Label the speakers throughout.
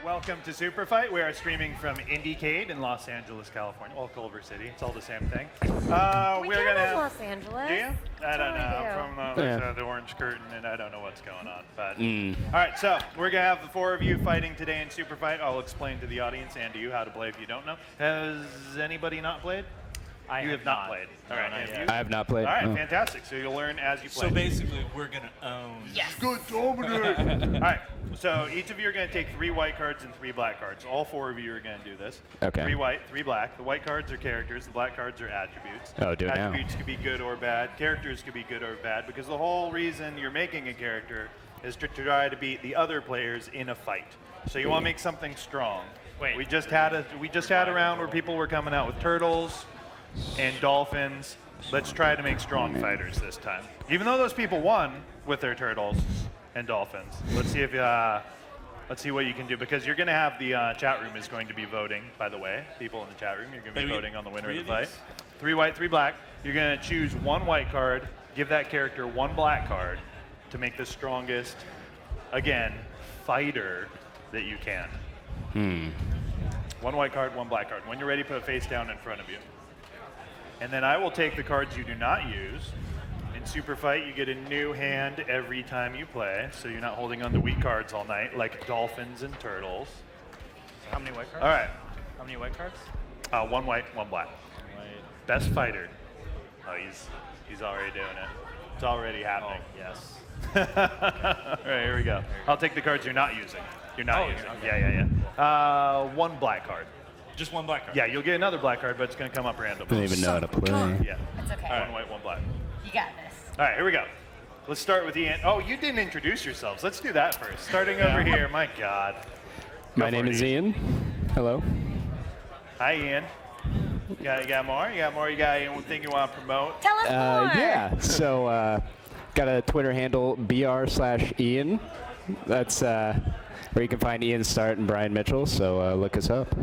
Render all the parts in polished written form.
Speaker 1: welcome to Superfight. We are streaming from IndieCade in Los Angeles, California. Well, Culver City. It's all the same thing.
Speaker 2: We're gonna Los Angeles.
Speaker 1: Do you? I don't know. From the orange curtain, and I don't know what's going on. But all right, so we're gonna have the four of you fighting today in Superfight. I'll explain to the audience and to you how to play if you don't know. Has anybody not played? You have not played. All right,
Speaker 3: I have not played.
Speaker 1: All right, fantastic. So you'll learn as you play.
Speaker 4: So basically, we're gonna own.
Speaker 2: Yes.
Speaker 1: Good dominate. All right. So each of you are going to take 3 white cards and 3 black cards. All 4 of you are going to do this.
Speaker 3: Okay.
Speaker 1: 3 white, 3 black. The white cards are characters. The black cards are attributes.
Speaker 3: Oh, do it now.
Speaker 1: Attributes could be good or bad. Characters could be good or bad because the whole reason you're making a character is to try to beat the other players in a fight. So you want to make something strong.
Speaker 5: Wait.
Speaker 1: We just had a round where people were coming out with turtles and dolphins. Let's try to make strong fighters this time. Even though those people won with their turtles and dolphins, let's see if let's see what you can do, because you're going to have the chat room is going to be voting. By the way, people in the chat room, you're going to be voting on the winner of the fight. 3 white, 3 black. You're going to choose 1 white card, give that character 1 black card to make the strongest, again, fighter that you can. 1 white card, 1 black card. When you're ready, put a face down in front of you. And then I will take the cards you do not use. In Superfight, you get a new hand every time you play, so you're not holding on to weak cards all night, like dolphins and turtles.
Speaker 5: So how many white cards?
Speaker 1: All right.
Speaker 5: How many white cards?
Speaker 1: 1 white, 1 black. Best fighter. Oh, he's already doing it. It's already happening.
Speaker 5: Oh, yes.
Speaker 1: All right, here we go. I'll take the cards you're not using. You're not using.
Speaker 5: Okay.
Speaker 1: Yeah. 1 black card.
Speaker 4: Just 1 black card.
Speaker 1: Yeah, you'll get another black card, but it's going to come up randomly.
Speaker 3: I don't even know how to play.
Speaker 1: Yeah.
Speaker 2: That's okay.
Speaker 1: 1 white, 1 black.
Speaker 2: You got this.
Speaker 1: All right, here we go. Let's start with Ian. Oh, you didn't introduce yourselves. Let's do that first. Starting over here. My God.
Speaker 3: My name is Ian. Hello.
Speaker 1: Hi, Ian. You got more? You got anything you want to promote?
Speaker 2: Tell us more.
Speaker 3: Yeah. So, got a Twitter handle br/Ian. That's where you can find Ian Start and Brian Mitchell. So look us up.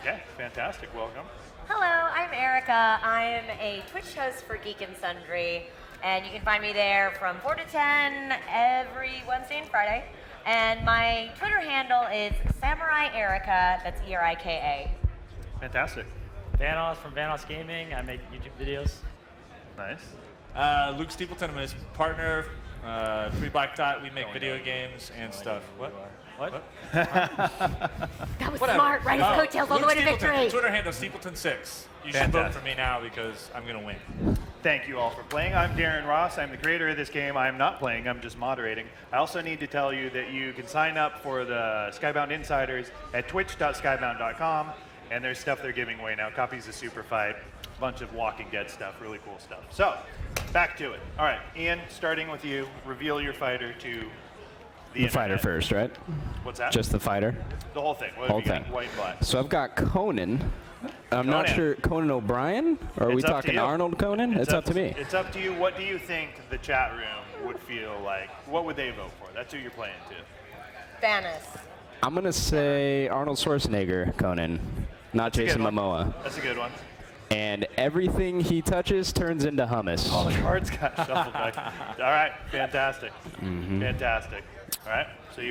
Speaker 1: Yeah, fantastic. Welcome.
Speaker 2: Hello, I'm Erika. I'm a Twitch host for Geek Sundry, and you can find me there from 4 to 10 every Wednesday and Friday. And my Twitter handle is Samurai Erika. That's ERIKA.
Speaker 1: Fantastic.
Speaker 5: Vanoss from VanossGaming. I make YouTube videos.
Speaker 1: Nice.
Speaker 4: Luke Steepleton, I'm his partner. 3BlackDot, we make video games and stuff. What?
Speaker 2: That was smart. Right his coattails all the way to victory.
Speaker 4: Twitter handle Steepleton6. You should vote for me now because I'm going to win.
Speaker 1: Thank you all for playing. I'm Darin Ross. I'm the creator of this game. I'm not playing. I'm just moderating. I also need to tell you that you can sign up for the Skybound Insiders at twitch.skybound.com, and there's stuff they're giving away now. Copies of Superfight, a bunch of Walking Dead stuff, really cool stuff. So, back to it. All right, Ian, starting with you, reveal your fighter to the
Speaker 3: fighter first, right?
Speaker 1: What's that?
Speaker 3: Just the fighter.
Speaker 1: The whole thing. What
Speaker 3: Whole
Speaker 1: have you got?
Speaker 3: thing.
Speaker 1: White and black.
Speaker 3: So I've got Conan. I'm not sure. Conan O'Brien? Or are we
Speaker 1: It's up to
Speaker 3: talking
Speaker 1: you.
Speaker 3: Arnold Conan? It's up to me.
Speaker 1: It's up to you. What do you think the chat room would feel like? What would they vote for? That's who you're playing to.
Speaker 2: Vanoss.
Speaker 3: I'm going to say Arnold Schwarzenegger Conan, not Jason Momoa.
Speaker 1: That's a good one.
Speaker 3: And everything he touches turns into hummus.
Speaker 1: All the cards got shuffled back. All right, fantastic. Fantastic. All right, so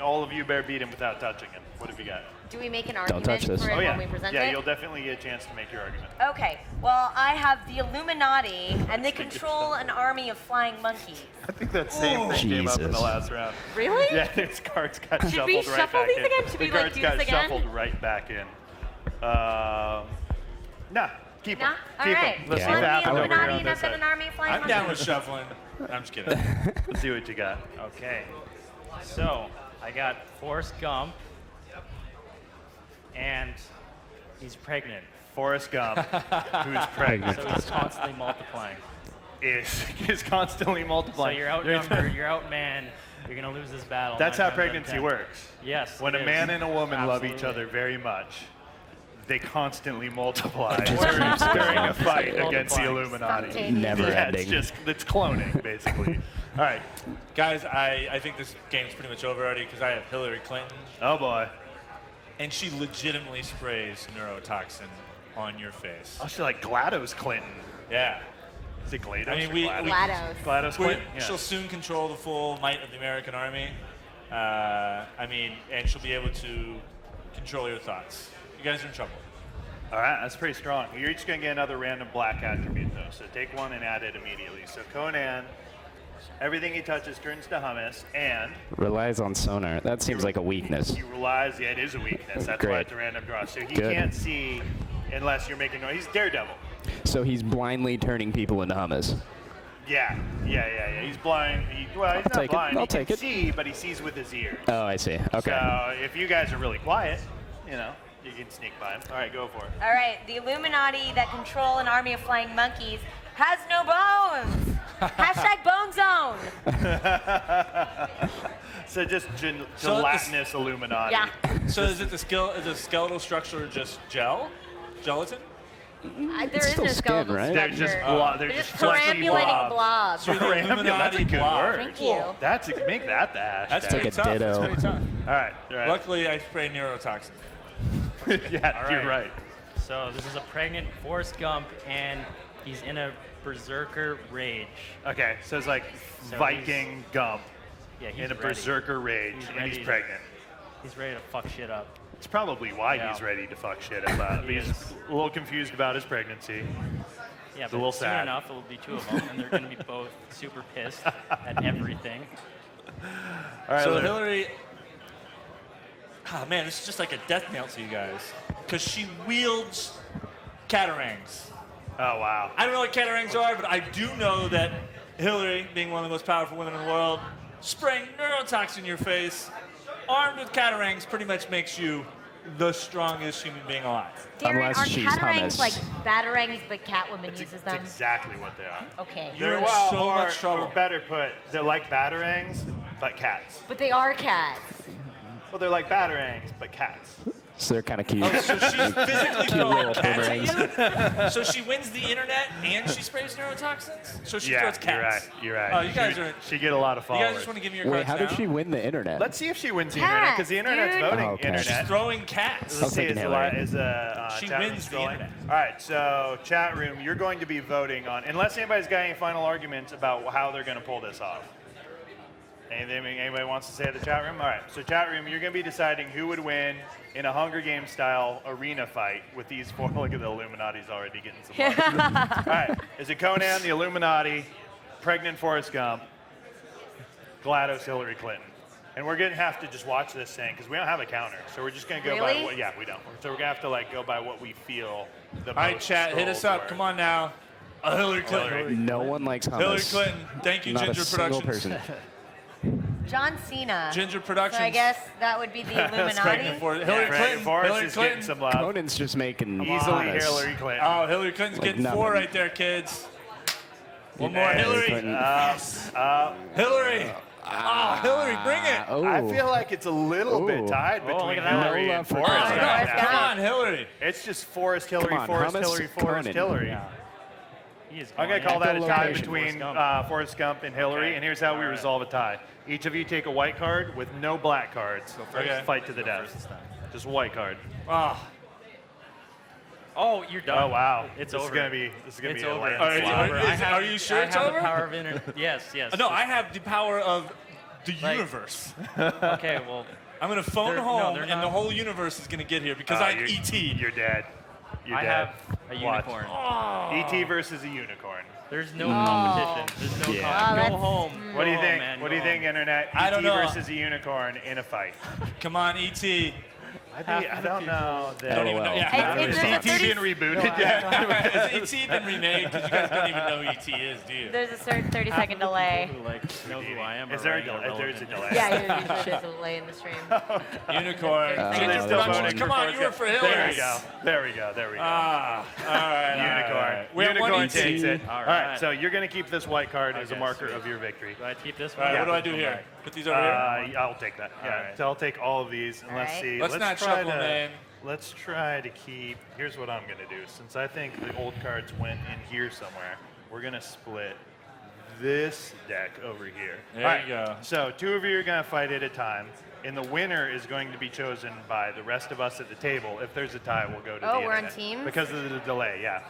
Speaker 1: all of you better beat him without touching him. What have you got?
Speaker 2: Do we make an
Speaker 3: Don't
Speaker 2: argument
Speaker 3: touch this.
Speaker 2: for it
Speaker 1: Oh yeah,
Speaker 2: when we present
Speaker 1: yeah.
Speaker 2: it?
Speaker 1: You'll definitely get a chance to make your argument.
Speaker 2: Okay, well, I have the Illuminati, and they control an army of flying monkeys.
Speaker 1: I think that same thing came up in the
Speaker 3: Jesus.
Speaker 1: last round.
Speaker 2: Really?
Speaker 1: Yeah, these cards got
Speaker 2: Should
Speaker 1: shuffled
Speaker 2: we
Speaker 1: right
Speaker 2: shuffle
Speaker 1: back
Speaker 2: these
Speaker 1: in.
Speaker 2: again? Should
Speaker 1: the
Speaker 2: we, like,
Speaker 1: cards
Speaker 2: do
Speaker 1: got
Speaker 2: this again?
Speaker 1: shuffled right back in. Nah, keep them.
Speaker 2: Nah? All
Speaker 1: Keep
Speaker 2: right.
Speaker 1: them. Let's see
Speaker 3: Yeah.
Speaker 1: what
Speaker 2: One
Speaker 1: happens
Speaker 2: the
Speaker 1: over here
Speaker 2: Illuminati,
Speaker 1: on
Speaker 2: and
Speaker 1: this
Speaker 2: I've got
Speaker 1: side.
Speaker 2: an army of flying
Speaker 4: I'm
Speaker 2: monkeys.
Speaker 4: down with shuffling. I'm just kidding.
Speaker 1: Let's see what you got.
Speaker 5: Okay. So I got Forrest Gump, and he's pregnant.
Speaker 1: Forrest Gump, who's pregnant,
Speaker 5: So he's constantly multiplying.
Speaker 1: is constantly
Speaker 5: So
Speaker 1: multiplying.
Speaker 5: you're outnumbered, you're outmanned, you're going to lose this battle.
Speaker 1: That's
Speaker 5: 9
Speaker 1: how
Speaker 5: times out of
Speaker 1: pregnancy
Speaker 5: 10.
Speaker 1: works.
Speaker 5: Yes.
Speaker 1: When
Speaker 5: it
Speaker 1: a
Speaker 5: is.
Speaker 1: man and a woman love each
Speaker 5: Absolutely.
Speaker 1: other very much, they constantly multiply during a fight against the Illuminati.
Speaker 2: Spontaneous.
Speaker 3: Never
Speaker 1: Yeah,
Speaker 3: ending.
Speaker 1: it's cloning, basically. All right.
Speaker 4: Guys, I think this game's pretty much over already because I have Hillary Clinton,
Speaker 1: Oh, boy.
Speaker 4: and she legitimately sprays neurotoxin on your face.
Speaker 1: Oh, she's like GLaDOS Clinton.
Speaker 4: Yeah.
Speaker 1: Is it GLaDOS?
Speaker 4: I mean,
Speaker 1: or
Speaker 4: we-
Speaker 1: GLaDOS?
Speaker 2: GLaDOS.
Speaker 1: GLaDOS Clinton? Yeah.
Speaker 4: She'll soon control the full might of the American army. And she'll be able to control your thoughts. You guys are in trouble.
Speaker 1: All right, that's pretty strong. You're each going to get another random black attribute, though. So take one and add it immediately. So Conan, everything he touches turns to hummus, and
Speaker 3: Relies on sonar. That seems like a weakness.
Speaker 1: he relies. Yeah, it is a weakness. That's why
Speaker 3: Great.
Speaker 1: it's a random draw. So he
Speaker 3: Good.
Speaker 1: can't see unless you're making noise. He's Daredevil.
Speaker 3: So he's blindly turning people into hummus.
Speaker 1: Yeah. He's blind. He's not
Speaker 3: take it.
Speaker 1: blind.
Speaker 3: I'll
Speaker 1: he can
Speaker 3: take it.
Speaker 1: see, but he sees with his ears.
Speaker 3: Oh, I see. Okay.
Speaker 1: So if you guys are really quiet, you can sneak by him. All right, go for it.
Speaker 2: All right, the Illuminati that control an army of flying monkeys has no bones. Hashtag Bone Zone.
Speaker 1: So just
Speaker 4: So
Speaker 1: gelatinous Illuminati.
Speaker 2: Yeah.
Speaker 4: So is it the skeletal structure just gelatin?
Speaker 2: There
Speaker 3: It's
Speaker 2: is
Speaker 3: still
Speaker 2: no
Speaker 3: skin,
Speaker 2: skeletal
Speaker 3: right?
Speaker 1: They're just
Speaker 2: structure.
Speaker 1: they're
Speaker 2: They're
Speaker 1: just
Speaker 2: just
Speaker 1: fleshy
Speaker 2: perambulating
Speaker 1: blobs.
Speaker 2: blobs.
Speaker 4: So you're the
Speaker 1: Perambulating, that's a
Speaker 4: Illuminati
Speaker 1: good
Speaker 4: blob.
Speaker 1: word.
Speaker 2: Thank you.
Speaker 1: That's make that the hashtag.
Speaker 4: That's
Speaker 3: like
Speaker 4: pretty
Speaker 3: a
Speaker 4: tough.
Speaker 3: ditto.
Speaker 4: That's pretty tough.
Speaker 1: All right.
Speaker 4: Luckily, I spray neurotoxin.
Speaker 1: Yeah,
Speaker 5: All
Speaker 1: you're
Speaker 5: right.
Speaker 1: right.
Speaker 5: So this is a pregnant Forrest Gump, and he's in a berserker rage.
Speaker 1: Okay, so it's like
Speaker 5: So
Speaker 1: Viking Gump
Speaker 5: Yeah, he's
Speaker 1: in a
Speaker 5: ready.
Speaker 1: berserker rage,
Speaker 5: He's
Speaker 1: and
Speaker 5: ready
Speaker 1: he's
Speaker 5: to-
Speaker 1: pregnant.
Speaker 5: He's ready to fuck shit up.
Speaker 1: It's probably why
Speaker 5: Yeah.
Speaker 1: he's ready to fuck shit about.
Speaker 5: He
Speaker 1: He's
Speaker 5: is.
Speaker 1: a little confused about his pregnancy.
Speaker 5: Yeah,
Speaker 1: It's
Speaker 5: but
Speaker 1: a little
Speaker 5: soon
Speaker 1: sad.
Speaker 5: enough, it will be two of them, and they're going to be both super pissed at everything.
Speaker 1: All right,
Speaker 4: So
Speaker 1: Luke.
Speaker 4: Hillary, man, this is just like a death knell to you guys, because she wields catarangs.
Speaker 1: Oh wow.
Speaker 4: I don't know what catarangs are, but I do know that Hillary, being one of the most powerful women in the world, spraying neurotoxin in your face, armed with catarangs, pretty much makes you the strongest human being alive.
Speaker 2: Darren,
Speaker 3: Unless
Speaker 2: aren't
Speaker 3: she's
Speaker 2: catarangs
Speaker 3: hummus.
Speaker 2: like batarangs, but Catwoman uses
Speaker 1: That's
Speaker 2: them?
Speaker 1: exactly what they are.
Speaker 2: Okay.
Speaker 4: You're in
Speaker 1: Well,
Speaker 4: so
Speaker 1: or,
Speaker 4: much trouble.
Speaker 1: Or better put, they're like batarangs, but cats.
Speaker 2: But they are cats.
Speaker 1: Well, they're like batarangs, but cats.
Speaker 3: So they're kind of cute.
Speaker 4: Oh, so she's physically
Speaker 3: Cute
Speaker 4: throwing
Speaker 3: little
Speaker 4: cats
Speaker 3: boomerangs.
Speaker 4: at you? So she wins the internet and she sprays neurotoxins? So she
Speaker 1: Yeah,
Speaker 4: throws cats.
Speaker 1: you're right.
Speaker 4: Oh, you guys are.
Speaker 1: She get a lot of
Speaker 4: You
Speaker 1: followers.
Speaker 4: guys just want to give me your
Speaker 3: Wait,
Speaker 4: cards
Speaker 3: how
Speaker 4: now?
Speaker 3: did she win the internet?
Speaker 1: Let's see if she wins the internet, because the
Speaker 2: Cats,
Speaker 1: internet's
Speaker 2: dude.
Speaker 1: voting
Speaker 3: Oh, okay.
Speaker 1: internet.
Speaker 4: She's throwing cats.
Speaker 3: I'll take
Speaker 1: is
Speaker 3: Hillary.
Speaker 4: She
Speaker 1: chat room
Speaker 4: wins the
Speaker 1: scrolling?
Speaker 4: internet.
Speaker 1: All right, so chat room, you're going to be voting on, unless anybody's got any final arguments about how they're going to pull this off. Anybody wants to say in the chat room? All right, so chat room, you're going to be deciding who would win in a Hunger Games style arena fight with these four. Look at the Illuminati's already getting some love. All right, is it Conan, the Illuminati, pregnant Forrest Gump, GLaDOS, Hillary Clinton? And we're going to have to just watch this thing because we don't have a counter. So we're just going to go by
Speaker 2: Really?
Speaker 1: what, yeah, we don't. So we're going to have to like go by what we feel the
Speaker 4: All right,
Speaker 1: most
Speaker 4: chat, hit us
Speaker 1: trolls
Speaker 4: up.
Speaker 1: were.
Speaker 4: Come on now. Hillary Clinton.
Speaker 3: No one likes hummus.
Speaker 4: Hillary Clinton. Thank you,
Speaker 3: Not
Speaker 4: Ginger
Speaker 3: a single
Speaker 4: Productions.
Speaker 3: person.
Speaker 2: John Cena.
Speaker 4: Ginger
Speaker 2: So
Speaker 4: Productions.
Speaker 2: I guess that would be the
Speaker 4: Pregnant
Speaker 2: Illuminati.
Speaker 4: for
Speaker 1: Yeah,
Speaker 4: Hillary
Speaker 1: Pregnant
Speaker 4: Clinton.
Speaker 1: Forrest
Speaker 4: Hillary
Speaker 1: is
Speaker 4: Clinton.
Speaker 1: getting some love.
Speaker 3: Conan's just making
Speaker 1: Easily
Speaker 3: hummus.
Speaker 1: Hillary Clinton.
Speaker 4: Oh, Hillary Clinton's
Speaker 3: Like
Speaker 4: getting
Speaker 3: nothing.
Speaker 4: 4 right there, kids. One more.
Speaker 1: And-
Speaker 4: Hillary.
Speaker 3: Clinton.
Speaker 4: Hillary. Hillary, bring it.
Speaker 3: Oh.
Speaker 1: I feel like it's a little bit
Speaker 3: Ooh.
Speaker 1: tied
Speaker 5: Oh,
Speaker 1: between
Speaker 5: look at that.
Speaker 1: Hillary
Speaker 3: No
Speaker 1: and
Speaker 3: love for
Speaker 1: Forrest
Speaker 3: Clinton.
Speaker 1: right
Speaker 2: Forrest
Speaker 1: now.
Speaker 4: Come on, Hillary.
Speaker 1: It's just Forrest, Hillary,
Speaker 3: Come on,
Speaker 1: Forrest,
Speaker 3: hummus,
Speaker 1: Hillary, Forrest,
Speaker 3: Conan.
Speaker 1: Hillary.
Speaker 5: Yeah. He is
Speaker 1: I'm going to
Speaker 5: going
Speaker 1: call
Speaker 5: in.
Speaker 1: that a tie
Speaker 3: Echolocation.
Speaker 1: between
Speaker 5: Forrest Gump.
Speaker 1: Forrest Gump and Hillary,
Speaker 5: Okay.
Speaker 1: and here's how we
Speaker 5: All right.
Speaker 1: resolve a tie. Each of you take a white card with no black cards.
Speaker 4: Okay.
Speaker 1: Fight to the death. Just a white card.
Speaker 5: Oh, you're done.
Speaker 1: Oh wow,
Speaker 5: It's
Speaker 1: this
Speaker 5: over.
Speaker 1: Is gonna be
Speaker 5: It's
Speaker 1: a
Speaker 5: over.
Speaker 1: landslide.
Speaker 4: Are you sure
Speaker 5: I
Speaker 4: it's
Speaker 5: have
Speaker 4: over?
Speaker 5: the power of internet. Yes, yes.
Speaker 4: No, I have the power of the
Speaker 5: Like-
Speaker 4: universe.
Speaker 5: Okay, well,
Speaker 4: I'm going to phone
Speaker 5: They're- no,
Speaker 4: home,
Speaker 5: they're
Speaker 4: and
Speaker 5: not-
Speaker 4: the whole universe is going to get here because I'm
Speaker 1: you're-
Speaker 4: E.T.
Speaker 1: You're dead. You're
Speaker 5: I
Speaker 1: dead.
Speaker 5: have a
Speaker 1: Watch.
Speaker 5: unicorn.
Speaker 1: E.T. versus a unicorn.
Speaker 5: There's no competition. There's no
Speaker 3: Yeah.
Speaker 2: Oh,
Speaker 5: competition.
Speaker 2: that's-
Speaker 5: Go home.
Speaker 1: What do you
Speaker 5: Go
Speaker 1: think?
Speaker 5: home, man.
Speaker 1: What
Speaker 5: Go
Speaker 1: do you think,
Speaker 5: home.
Speaker 1: Internet?
Speaker 4: I don't
Speaker 1: E.T.
Speaker 4: know.
Speaker 1: versus a unicorn in a fight.
Speaker 4: Come on, E.T.
Speaker 1: I don't know.
Speaker 4: I don't even know. Yeah.
Speaker 2: It's-
Speaker 1: Has
Speaker 2: there's a
Speaker 1: E.T.
Speaker 2: 30
Speaker 1: been rebooted yet?
Speaker 4: Has E.T. been remade? Because you guys don't even know who E.T. is, do you?
Speaker 2: There's a certain 30-second delay.
Speaker 5: Who like know who I am?
Speaker 1: Is
Speaker 5: are
Speaker 1: there a
Speaker 5: writing
Speaker 1: delay? There's a
Speaker 5: irrelevant-
Speaker 1: delay.
Speaker 2: Yeah, there's a delay in the stream.
Speaker 4: Unicorn.
Speaker 2: So
Speaker 4: Ginger
Speaker 2: they're
Speaker 1: still
Speaker 4: Productions.
Speaker 1: voting
Speaker 4: Come
Speaker 1: for
Speaker 4: on,
Speaker 1: Forrest
Speaker 4: you were
Speaker 1: Gump.
Speaker 4: for Hillary.
Speaker 1: There we go. There we go. There we go.
Speaker 4: All right.
Speaker 1: Unicorn.
Speaker 4: We have one
Speaker 1: Unicorn
Speaker 4: E.T.
Speaker 1: takes it.
Speaker 5: All
Speaker 1: All right.
Speaker 5: right.
Speaker 1: So you're going to keep this white card as a
Speaker 5: Okay,
Speaker 1: marker
Speaker 5: sweet.
Speaker 1: of your victory.
Speaker 5: Do I keep this
Speaker 4: All
Speaker 5: one?
Speaker 4: right, what do I do
Speaker 5: Come
Speaker 4: here?
Speaker 5: back.
Speaker 4: Put these over here?
Speaker 1: I'll take that. Yeah.
Speaker 5: right.
Speaker 1: So I'll take all of these and let's
Speaker 2: All right.
Speaker 1: see.
Speaker 4: Let's not
Speaker 1: try
Speaker 4: shuffle,
Speaker 1: to,
Speaker 4: man.
Speaker 1: Let's try to keep. Here's what I'm going to do. Since I think the old cards went in here somewhere, we're going to split this deck over here.
Speaker 4: There
Speaker 1: All
Speaker 4: you go.
Speaker 1: So 2 of you are going to fight at a time. And the winner is going to be chosen by the rest of us at the table. If there's a tie, we'll go to the
Speaker 2: Oh, we're on
Speaker 1: internet.
Speaker 2: teams?
Speaker 1: Because of the delay, yeah.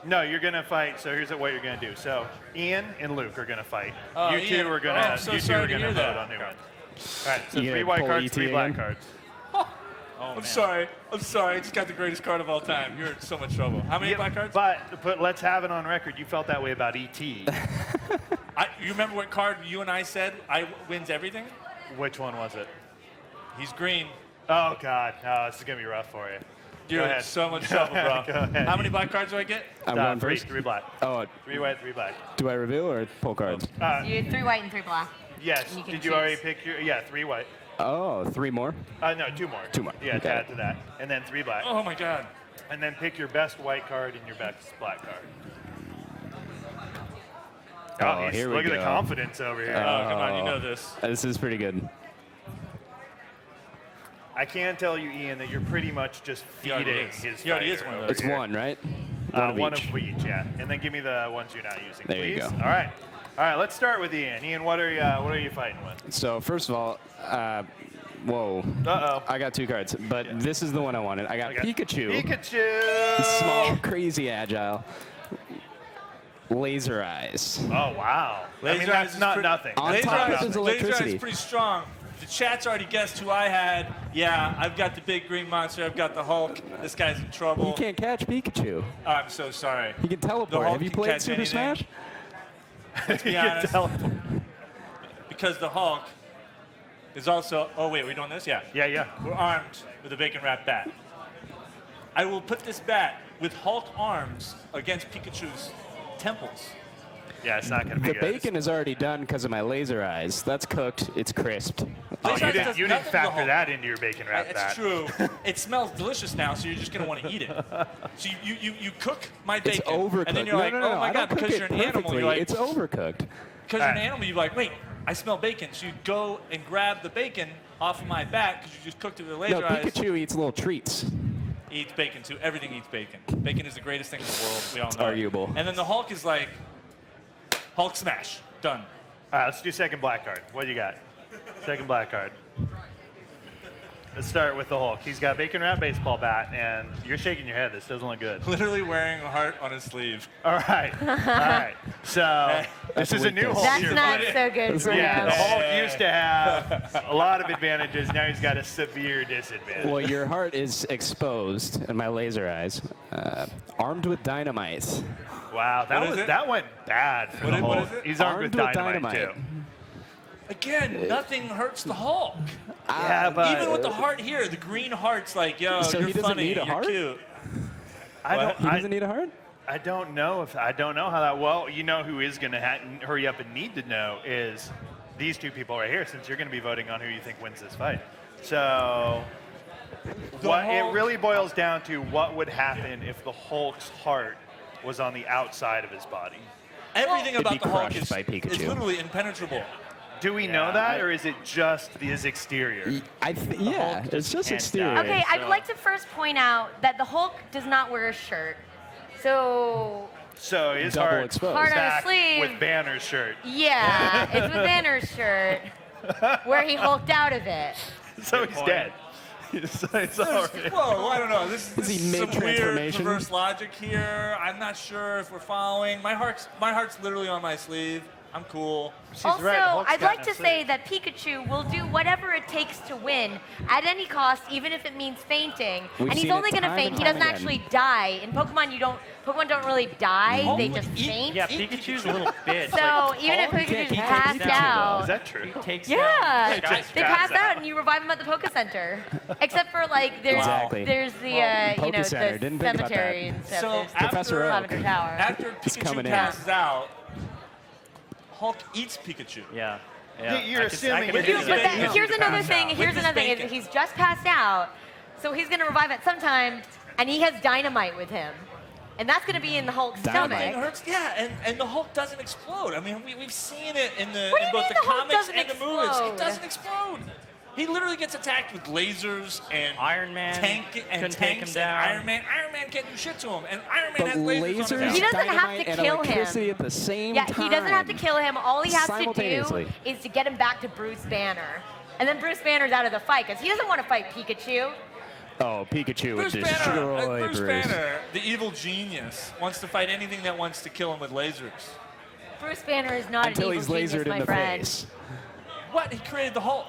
Speaker 1: No, you're going to fight. So here's what you're going to do. So Ian and Luke are going to fight.
Speaker 4: Oh,
Speaker 1: you two
Speaker 4: Ian.
Speaker 1: are going
Speaker 4: Oh,
Speaker 1: to
Speaker 4: I'm so
Speaker 1: you two
Speaker 4: sorry
Speaker 1: are
Speaker 4: to
Speaker 1: going to
Speaker 4: hear
Speaker 1: vote
Speaker 4: that.
Speaker 1: on who wins. All right, so
Speaker 3: You
Speaker 1: 3
Speaker 3: gonna
Speaker 1: white
Speaker 3: pull
Speaker 1: cards,
Speaker 3: ET
Speaker 1: 3 black
Speaker 3: again?
Speaker 1: cards.
Speaker 4: I'm sorry. I just got the greatest card of all time. You're in so much trouble. How many black cards?
Speaker 1: But let's have it on record. You felt that way about ET.
Speaker 4: You remember what card you and I said wins everything?
Speaker 1: Which one was it?
Speaker 4: He's green.
Speaker 1: Oh, God. No, this is going to be rough for you.
Speaker 4: You're in
Speaker 1: ahead.
Speaker 4: so much trouble, bro.
Speaker 1: Go ahead.
Speaker 4: How many black cards do I get?
Speaker 3: I'm going
Speaker 1: three,
Speaker 3: first.
Speaker 1: 3 black.
Speaker 3: Oh,
Speaker 1: 3 white, 3 black.
Speaker 3: do I reveal or pull cards?
Speaker 2: You 3 white and 3 black.
Speaker 1: Yes.
Speaker 2: And you can
Speaker 1: Did you already
Speaker 2: choose.
Speaker 1: pick your? Yeah, 3 white.
Speaker 3: Oh, 3 more?
Speaker 1: No, 2 more.
Speaker 3: 2 more.
Speaker 1: Yeah, to
Speaker 3: Okay.
Speaker 1: add to that. And then 3 black.
Speaker 4: Oh my God.
Speaker 1: And then pick your best white card and your best black card.
Speaker 3: Oh, here we
Speaker 1: look at the
Speaker 3: go.
Speaker 1: confidence over here.
Speaker 4: Oh, come on, you know this.
Speaker 3: This is pretty good.
Speaker 1: I can tell you, Ian, that you're pretty much just
Speaker 4: He already
Speaker 1: feeding
Speaker 4: is.
Speaker 1: his
Speaker 4: He already is
Speaker 1: fighter
Speaker 4: one of
Speaker 1: over
Speaker 4: those.
Speaker 3: It's
Speaker 1: here.
Speaker 3: 1, right?
Speaker 1: One of each, yeah. And then give me the ones you're not using,
Speaker 3: There
Speaker 1: please.
Speaker 3: you go.
Speaker 1: All right. All right, let's start with Ian. Ian, what are you fighting with?
Speaker 3: So first of all, whoa.
Speaker 1: Uh-oh.
Speaker 3: I got 2 cards, but this is the one I wanted. I got Pikachu.
Speaker 1: Pikachu!
Speaker 3: Small, crazy, agile. Laser eyes.
Speaker 1: Oh, wow. I mean,
Speaker 4: Laser
Speaker 1: that's
Speaker 4: Eyes is
Speaker 1: not nothing.
Speaker 3: On
Speaker 1: That's
Speaker 3: top
Speaker 1: not
Speaker 3: of
Speaker 1: nothing.
Speaker 3: his
Speaker 4: Laser Eyes
Speaker 3: electricity.
Speaker 4: is pretty strong. The chat's already guessed who I had. Yeah, I've got the big green monster. I've got the Hulk. This guy's in trouble.
Speaker 3: He can't catch Pikachu.
Speaker 4: Oh, I'm so sorry.
Speaker 3: He can
Speaker 4: The
Speaker 3: teleport.
Speaker 4: Hulk
Speaker 3: Have you
Speaker 4: can
Speaker 3: played
Speaker 4: catch
Speaker 3: Super
Speaker 4: anything.
Speaker 3: Smash?
Speaker 4: Let's be
Speaker 1: You can
Speaker 4: honest.
Speaker 1: tell.
Speaker 4: Because the Hulk is also. Oh wait, are we doing this? Yeah.
Speaker 1: Yeah.
Speaker 4: We're armed with a bacon wrap bat. I will put this bat with Hulk arms against Pikachu's temples.
Speaker 1: Yeah, it's not going to be
Speaker 3: The
Speaker 1: good.
Speaker 3: bacon is already done because of my laser eyes. That's cooked. It's crisped.
Speaker 1: Oh,
Speaker 4: Laser
Speaker 1: you
Speaker 4: Eyes
Speaker 1: didn't,
Speaker 4: does
Speaker 1: you
Speaker 4: nothing
Speaker 1: didn't
Speaker 4: to the
Speaker 1: factor
Speaker 4: Hulk.
Speaker 1: that into your bacon wrap
Speaker 4: It's
Speaker 1: bat.
Speaker 4: true. It smells delicious now, so you're just going to want to eat it. So you cook my bacon,
Speaker 3: It's overcooked.
Speaker 4: and then you're like,
Speaker 3: no,
Speaker 4: oh my
Speaker 3: I
Speaker 4: God,
Speaker 3: don't cook
Speaker 4: because
Speaker 3: it
Speaker 4: you're an animal,
Speaker 3: perfectly.
Speaker 4: you're like,
Speaker 3: It's overcooked.
Speaker 4: because you're an animal, you're like, wait, I smell bacon. So you go and grab the bacon off of my back because you just cooked it with laser
Speaker 3: No,
Speaker 4: eyes.
Speaker 3: Pikachu eats little treats.
Speaker 4: Eats bacon too. Everything eats bacon. Bacon is the greatest thing in the world. We all know.
Speaker 3: arguable.
Speaker 4: And then the Hulk is like, Hulk smash, done.
Speaker 1: All right, let's do second black card. What do you got? Second black card. Let's start with the Hulk. He's got bacon wrap baseball bat, and you're shaking your head. This doesn't look good.
Speaker 4: Literally wearing a heart on his sleeve.
Speaker 1: All right. All right. So this is a new Hulk.
Speaker 2: That's
Speaker 1: here.
Speaker 2: not so good for
Speaker 1: Yeah, the
Speaker 2: him.
Speaker 1: Hulk used to have a lot of advantages. Now he's got a severe disadvantage.
Speaker 3: Well, your heart is exposed, and my laser eyes, armed with dynamite.
Speaker 1: Wow,
Speaker 4: What is it?
Speaker 1: that went bad for the
Speaker 4: What
Speaker 1: Hulk.
Speaker 4: is it?
Speaker 1: He's armed with dynamite, too.
Speaker 4: Again, nothing hurts the Hulk.
Speaker 1: Yeah, but
Speaker 4: Even with the heart here, the green heart's like, yo,
Speaker 3: So
Speaker 4: you're
Speaker 3: he doesn't
Speaker 4: funny,
Speaker 3: need a
Speaker 4: you're
Speaker 3: heart?
Speaker 4: cute.
Speaker 1: I don't.
Speaker 3: He doesn't need a heart?
Speaker 1: I don't know how that. Well, you know who is going to hurry up and need to know is these two people right here, since you're going to be voting on who you think wins this fight. So, it really boils down to what would happen if the Hulk's heart was on the outside of his body.
Speaker 4: Everything
Speaker 3: It'd
Speaker 4: about
Speaker 3: be
Speaker 4: the Hulk
Speaker 3: crushed
Speaker 4: is
Speaker 3: by Pikachu.
Speaker 4: it's literally impenetrable.
Speaker 1: Do we know that, or is it just his exterior?
Speaker 3: Yeah,
Speaker 1: Hulk
Speaker 3: it's just
Speaker 1: can't
Speaker 3: exterior.
Speaker 1: die.
Speaker 2: Okay, I'd like to first point out that the Hulk does not wear a shirt. So,
Speaker 1: So his
Speaker 3: Double
Speaker 1: heart
Speaker 3: exposed.
Speaker 2: Heart on his
Speaker 1: back
Speaker 2: sleeve.
Speaker 1: with Banner's shirt.
Speaker 2: yeah, it's with Banner's shirt where he hulked out of it.
Speaker 1: So he's dead. It's all right.
Speaker 4: Whoa, I don't know. This
Speaker 3: Is he
Speaker 4: is some weird
Speaker 3: mid-transformation?
Speaker 4: reverse logic here. I'm not sure if we're following. My heart's literally on my sleeve. I'm cool.
Speaker 2: Also,
Speaker 1: right, the Hulk's
Speaker 2: I'd
Speaker 1: got
Speaker 2: like
Speaker 1: no
Speaker 2: to
Speaker 1: sleeve.
Speaker 2: say that Pikachu will do whatever it takes to win at any cost, even if it means fainting.
Speaker 3: We've
Speaker 2: and he's
Speaker 3: seen
Speaker 2: only
Speaker 3: it
Speaker 2: going to
Speaker 3: time
Speaker 2: faint.
Speaker 3: and
Speaker 2: He
Speaker 3: time
Speaker 2: doesn't
Speaker 3: again.
Speaker 2: actually die. In Pokemon don't really die. They just faint.
Speaker 5: Yeah, Pikachu's a little bitch.
Speaker 2: So even if
Speaker 3: Hulk can't
Speaker 2: Pikachu's
Speaker 3: keep
Speaker 2: passed
Speaker 3: Pikachu, though.
Speaker 2: out,
Speaker 1: Is that true?
Speaker 5: He takes
Speaker 2: yeah,
Speaker 5: down
Speaker 2: they pass out and you revive them at the Poke Center. Except for like there's
Speaker 3: Exactly.
Speaker 2: there's the
Speaker 3: Poke
Speaker 2: the
Speaker 3: Center. Didn't think about
Speaker 2: cemetery
Speaker 3: that.
Speaker 2: and stuff.
Speaker 4: So
Speaker 2: There's
Speaker 3: Professor Oak.
Speaker 2: Lavender Tower.
Speaker 4: After
Speaker 3: It's coming
Speaker 4: Pikachu
Speaker 3: in.
Speaker 4: passes out, Hulk eats Pikachu.
Speaker 5: Yeah.
Speaker 1: You're assuming
Speaker 2: But
Speaker 1: Here's
Speaker 2: here's another
Speaker 4: pass
Speaker 2: thing.
Speaker 4: out.
Speaker 2: Here's
Speaker 4: With his
Speaker 2: another thing.
Speaker 4: bacon.
Speaker 2: He's just passed out, so he's gonna revive at some time, and he has dynamite with him, and that's gonna be in the Hulk's
Speaker 3: Dynamite?
Speaker 4: It
Speaker 2: stomach.
Speaker 4: hurts. Yeah, and the Hulk doesn't explode. I mean, we've seen it in
Speaker 2: What do you
Speaker 4: both
Speaker 2: mean
Speaker 4: the
Speaker 2: the Hulk
Speaker 4: comics
Speaker 2: doesn't
Speaker 4: and the movies.
Speaker 2: explode?
Speaker 4: It doesn't explode. He literally gets attacked with lasers and
Speaker 5: Iron Man couldn't take him
Speaker 4: tanks
Speaker 5: down.
Speaker 4: and Iron Man can't do shit to him, and Iron Man
Speaker 3: But
Speaker 4: has lasers, on his
Speaker 3: lasers,
Speaker 4: arm.
Speaker 2: He doesn't have to
Speaker 3: dynamite, and
Speaker 2: kill him.
Speaker 3: electricity at the same
Speaker 2: Yeah,
Speaker 3: time.
Speaker 2: he doesn't have to kill him. All he has to do
Speaker 3: Simultaneously.
Speaker 2: is to get him back to Bruce Banner, and then Bruce Banner's out of the fight because he doesn't want to fight Pikachu.
Speaker 3: Oh, Pikachu would
Speaker 4: Bruce Banner,
Speaker 3: destroy
Speaker 4: Bruce Banner, the evil genius, wants to fight anything that wants to kill him with lasers.
Speaker 2: Bruce Banner is not
Speaker 3: Until
Speaker 2: an
Speaker 3: he's
Speaker 2: evil genius,
Speaker 3: lasered
Speaker 2: my
Speaker 3: in the
Speaker 2: friend.
Speaker 3: face.
Speaker 4: What? He created the Hulk.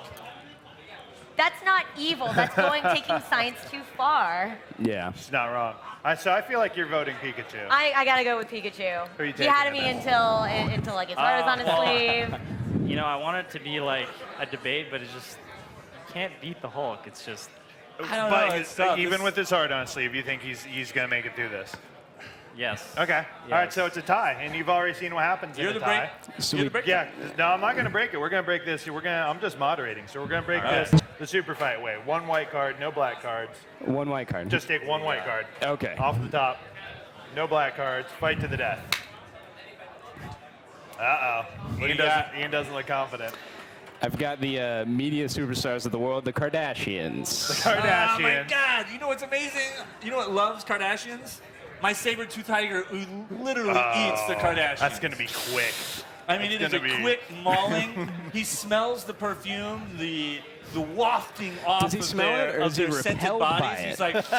Speaker 2: That's not evil. That's taking science too far.
Speaker 3: Yeah.
Speaker 1: It's not wrong. So I feel like you're voting Pikachu.
Speaker 2: I gotta go with Pikachu.
Speaker 1: Who are you
Speaker 2: He had
Speaker 1: taking
Speaker 2: me
Speaker 1: then?
Speaker 2: until like his heart was on his sleeve.
Speaker 5: You know, I want it to be like a debate, but it's just you can't beat the Hulk. It's just
Speaker 4: I don't
Speaker 1: But
Speaker 4: know.
Speaker 1: his-
Speaker 4: It's tough.
Speaker 1: even
Speaker 4: This-
Speaker 1: with his heart on his sleeve, you think he's going to make it through this?
Speaker 5: yes.
Speaker 1: Okay. All right,
Speaker 5: Yes.
Speaker 1: so it's a tie, and you've already seen what happens
Speaker 4: You're
Speaker 1: in
Speaker 4: the
Speaker 1: a tie.
Speaker 4: break. You're the break.
Speaker 1: Yeah, no, I'm not going to break it. We're going to break this. I'm just moderating, so we're going to break
Speaker 4: All right.
Speaker 1: this the super fight way. One white card, no black cards.
Speaker 3: One white card.
Speaker 1: Just take one white card.
Speaker 3: Okay.
Speaker 1: Off the top. No black cards. Fight to the death. Uh-oh.
Speaker 4: do you got?
Speaker 1: Ian doesn't look confident.
Speaker 3: I've got the media superstars of the world, the Kardashians.
Speaker 1: Kardashians.
Speaker 4: Oh my God! You know what's amazing? You know what loves Kardashians? My saber-tooth tiger, who literally eats the Kardashians.
Speaker 1: That's going to be quick.
Speaker 4: I mean, it is a
Speaker 1: gonna be-
Speaker 4: quick mauling. He smells the perfume, the wafting off
Speaker 3: Does he
Speaker 4: of
Speaker 3: smell
Speaker 4: their,
Speaker 3: it, or
Speaker 4: of
Speaker 3: is he
Speaker 4: their scented
Speaker 3: repelled by
Speaker 4: bodies.
Speaker 3: it?
Speaker 4: He's like,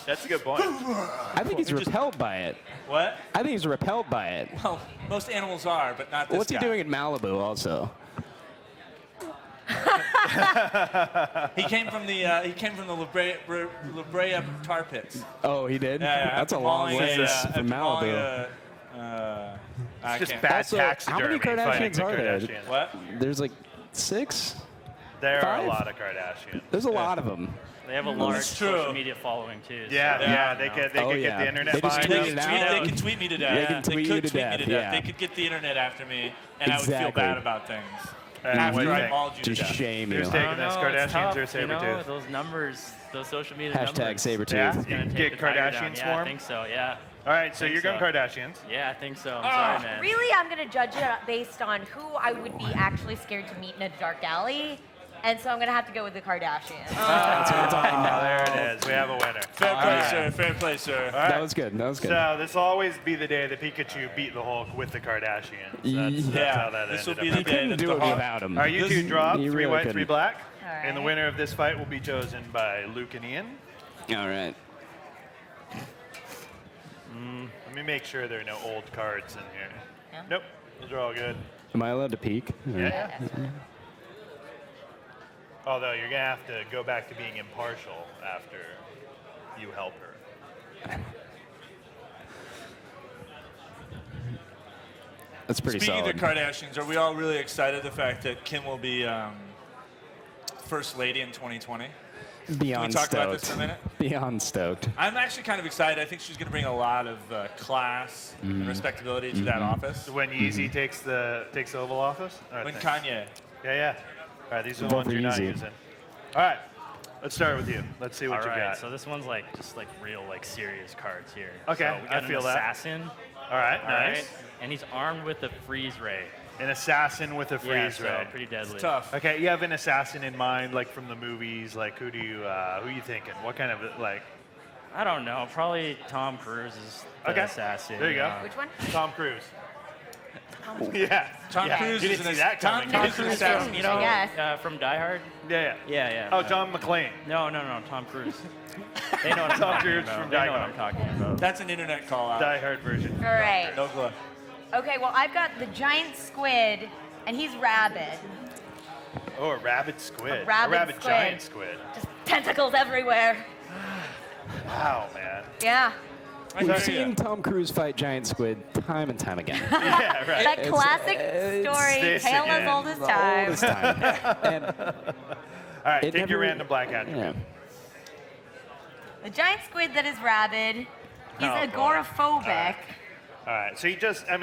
Speaker 1: That's a good point.
Speaker 3: I think he's repelled by it.
Speaker 4: what?
Speaker 3: I think he's repelled by it.
Speaker 4: Well, most animals are, but not this
Speaker 3: What's he
Speaker 4: guy.
Speaker 3: doing in Malibu also?
Speaker 4: He came from the La Brea tar pits.
Speaker 3: Oh, he did?
Speaker 4: Yeah,
Speaker 3: That's a
Speaker 4: after
Speaker 3: long
Speaker 4: mauling
Speaker 3: ways
Speaker 4: after
Speaker 3: from
Speaker 4: mauling
Speaker 3: Malibu.
Speaker 4: I
Speaker 1: It's just
Speaker 4: can't-
Speaker 1: bad
Speaker 3: Also,
Speaker 1: taxidermy.
Speaker 3: how many
Speaker 1: fighting
Speaker 3: Kardashians
Speaker 1: the
Speaker 3: are there?
Speaker 1: Kardashians.
Speaker 4: What?
Speaker 3: There's like 6?
Speaker 1: There are
Speaker 3: Five?
Speaker 1: a lot of Kardashians.
Speaker 3: There's a lot of them.
Speaker 5: They have a large
Speaker 4: That's true.
Speaker 5: social media following too. so-
Speaker 1: Yeah, they could
Speaker 3: Oh,
Speaker 1: get
Speaker 3: yeah.
Speaker 1: the internet
Speaker 3: They just
Speaker 1: behind
Speaker 3: tweet
Speaker 4: They
Speaker 1: them.
Speaker 3: it
Speaker 4: can,
Speaker 3: out.
Speaker 4: tweet, they can tweet me to death.
Speaker 3: They can tweet you
Speaker 4: could
Speaker 3: to
Speaker 4: tweet
Speaker 3: death,
Speaker 4: me to death.
Speaker 3: yeah.
Speaker 4: They could get the internet after me, and I would feel
Speaker 3: Exactly.
Speaker 4: bad about things.
Speaker 1: And
Speaker 4: After
Speaker 1: what do you
Speaker 4: I
Speaker 1: think?
Speaker 4: mauled you to
Speaker 3: Just
Speaker 4: death.
Speaker 3: shame you.
Speaker 1: Who's
Speaker 5: I
Speaker 1: taking
Speaker 5: don't
Speaker 1: this,
Speaker 5: know, it's
Speaker 1: Kardashians
Speaker 5: tough,
Speaker 1: or
Speaker 5: you know,
Speaker 1: Sabretooth?
Speaker 5: those numbers, those social media
Speaker 3: Hashtag
Speaker 5: numbers.
Speaker 3: Sabretooth.
Speaker 1: Yeah?
Speaker 5: It's gonna
Speaker 1: You
Speaker 5: take
Speaker 1: get
Speaker 5: the tiger
Speaker 1: Kardashian
Speaker 5: down. Yeah,
Speaker 1: swarm?
Speaker 5: I think so. Yeah.
Speaker 1: All right, so
Speaker 5: think
Speaker 1: you're going
Speaker 5: so.
Speaker 1: Kardashians.
Speaker 5: Yeah, I think so. I'm
Speaker 1: Ah.
Speaker 5: sorry, man.
Speaker 2: Really, I'm gonna judge it based on who I would be actually scared to meet in a dark alley, and so I'm gonna have to go with the Kardashians.
Speaker 3: That's what we're talking about.
Speaker 1: There it is. We have a winner.
Speaker 4: Fair play, sir. Fair play, sir.
Speaker 1: All right.
Speaker 3: That was good. That was good.
Speaker 1: So this will always be the day that Pikachu beat the Hulk with the Kardashians. That's how that
Speaker 4: this will
Speaker 1: ended
Speaker 4: be
Speaker 1: up.
Speaker 4: the
Speaker 3: He
Speaker 4: day
Speaker 3: couldn't
Speaker 4: that
Speaker 3: do
Speaker 4: the
Speaker 3: it
Speaker 4: Hulk.
Speaker 3: without him.
Speaker 1: All right, you two drop.
Speaker 3: He
Speaker 1: 3
Speaker 3: really
Speaker 1: white, 3
Speaker 3: couldn't.
Speaker 1: black.
Speaker 2: All right.
Speaker 1: And the winner of this fight will be chosen by Luke and Ian.
Speaker 3: All right.
Speaker 1: Let me make sure there are no old cards in here.
Speaker 2: Yeah.
Speaker 1: Nope, those are all good.
Speaker 3: Am I allowed to peek?
Speaker 1: Yeah. Although you're gonna have to go back to being impartial after you help her.
Speaker 3: That's pretty
Speaker 4: Speaking
Speaker 3: solid.
Speaker 4: of the Kardashians, are we all really excited the fact that Kim will be First Lady in 2020?
Speaker 3: Beyond
Speaker 4: talk
Speaker 3: stoked.
Speaker 4: about this for a minute?
Speaker 3: Beyond stoked.
Speaker 4: I'm actually kind of excited. I think she's going to bring a lot of class and respectability to that office.
Speaker 1: When Yeezy takes the Oval Office? All right,
Speaker 4: When
Speaker 1: thanks.
Speaker 4: Kanye.
Speaker 1: Yeah. All right, these are the
Speaker 3: Vote
Speaker 1: ones
Speaker 3: for
Speaker 1: you're not
Speaker 3: Yeezy.
Speaker 1: using. All right, let's start with you. Let's see what
Speaker 5: All
Speaker 1: you
Speaker 5: right,
Speaker 1: got.
Speaker 5: so this one's just like real serious cards here.
Speaker 1: Okay,
Speaker 5: so we got
Speaker 1: I feel
Speaker 5: an
Speaker 1: that.
Speaker 5: assassin.
Speaker 1: All right,
Speaker 5: All
Speaker 1: nice.
Speaker 5: right, and he's armed with a freeze ray.
Speaker 1: An assassin with a
Speaker 5: Yeah,
Speaker 1: freeze
Speaker 5: so
Speaker 1: ray.
Speaker 5: pretty deadly.
Speaker 4: It's tough.
Speaker 1: Okay, you have an assassin in mind, like from the movies. Like, who you thinking? What kind of like?
Speaker 5: I don't know. Probably Tom Cruise is the
Speaker 1: Okay,
Speaker 5: assassin.
Speaker 1: there you go.
Speaker 2: Which one?
Speaker 1: Tom Cruise. Yeah.
Speaker 4: Tom
Speaker 1: yeah.
Speaker 4: Cruise
Speaker 1: You
Speaker 4: is
Speaker 1: didn't
Speaker 4: an
Speaker 1: see that
Speaker 4: Tom
Speaker 1: coming.
Speaker 4: Cruise
Speaker 1: did
Speaker 4: is
Speaker 1: you?
Speaker 4: an assassin.
Speaker 5: You know,
Speaker 2: I guess.
Speaker 5: from Die Hard.
Speaker 1: Yeah.
Speaker 5: Yeah.
Speaker 1: Oh, John McClane.
Speaker 5: No, Tom Cruise. They know what I'm
Speaker 1: Tom
Speaker 5: talking
Speaker 1: Cruise
Speaker 5: about.
Speaker 1: from
Speaker 5: They
Speaker 1: Die
Speaker 5: know what
Speaker 1: Hard.
Speaker 5: I'm talking about.
Speaker 4: That's an internet call out.
Speaker 1: Die Hard version.
Speaker 2: All right.
Speaker 4: No glove.
Speaker 2: Okay, well, I've got the giant squid, and he's rabid.
Speaker 1: Oh, a rabid squid.
Speaker 2: rabid squid.
Speaker 1: giant squid.
Speaker 2: Just tentacles everywhere.
Speaker 1: Wow, man.
Speaker 2: Yeah.
Speaker 3: We've
Speaker 1: Sorry,
Speaker 3: seen Tom Cruise fight giant squid time and time again.
Speaker 1: Yeah, right.
Speaker 2: That classic story,
Speaker 1: this
Speaker 2: tale
Speaker 1: again.
Speaker 2: as old as
Speaker 3: All
Speaker 2: time.
Speaker 3: this time. And
Speaker 1: All right,
Speaker 3: it
Speaker 1: take your
Speaker 3: never-
Speaker 1: random black attribute.
Speaker 3: yeah.
Speaker 2: The giant squid that is rabid, he's
Speaker 1: Oh, boy.
Speaker 2: agoraphobic.
Speaker 1: All right, so that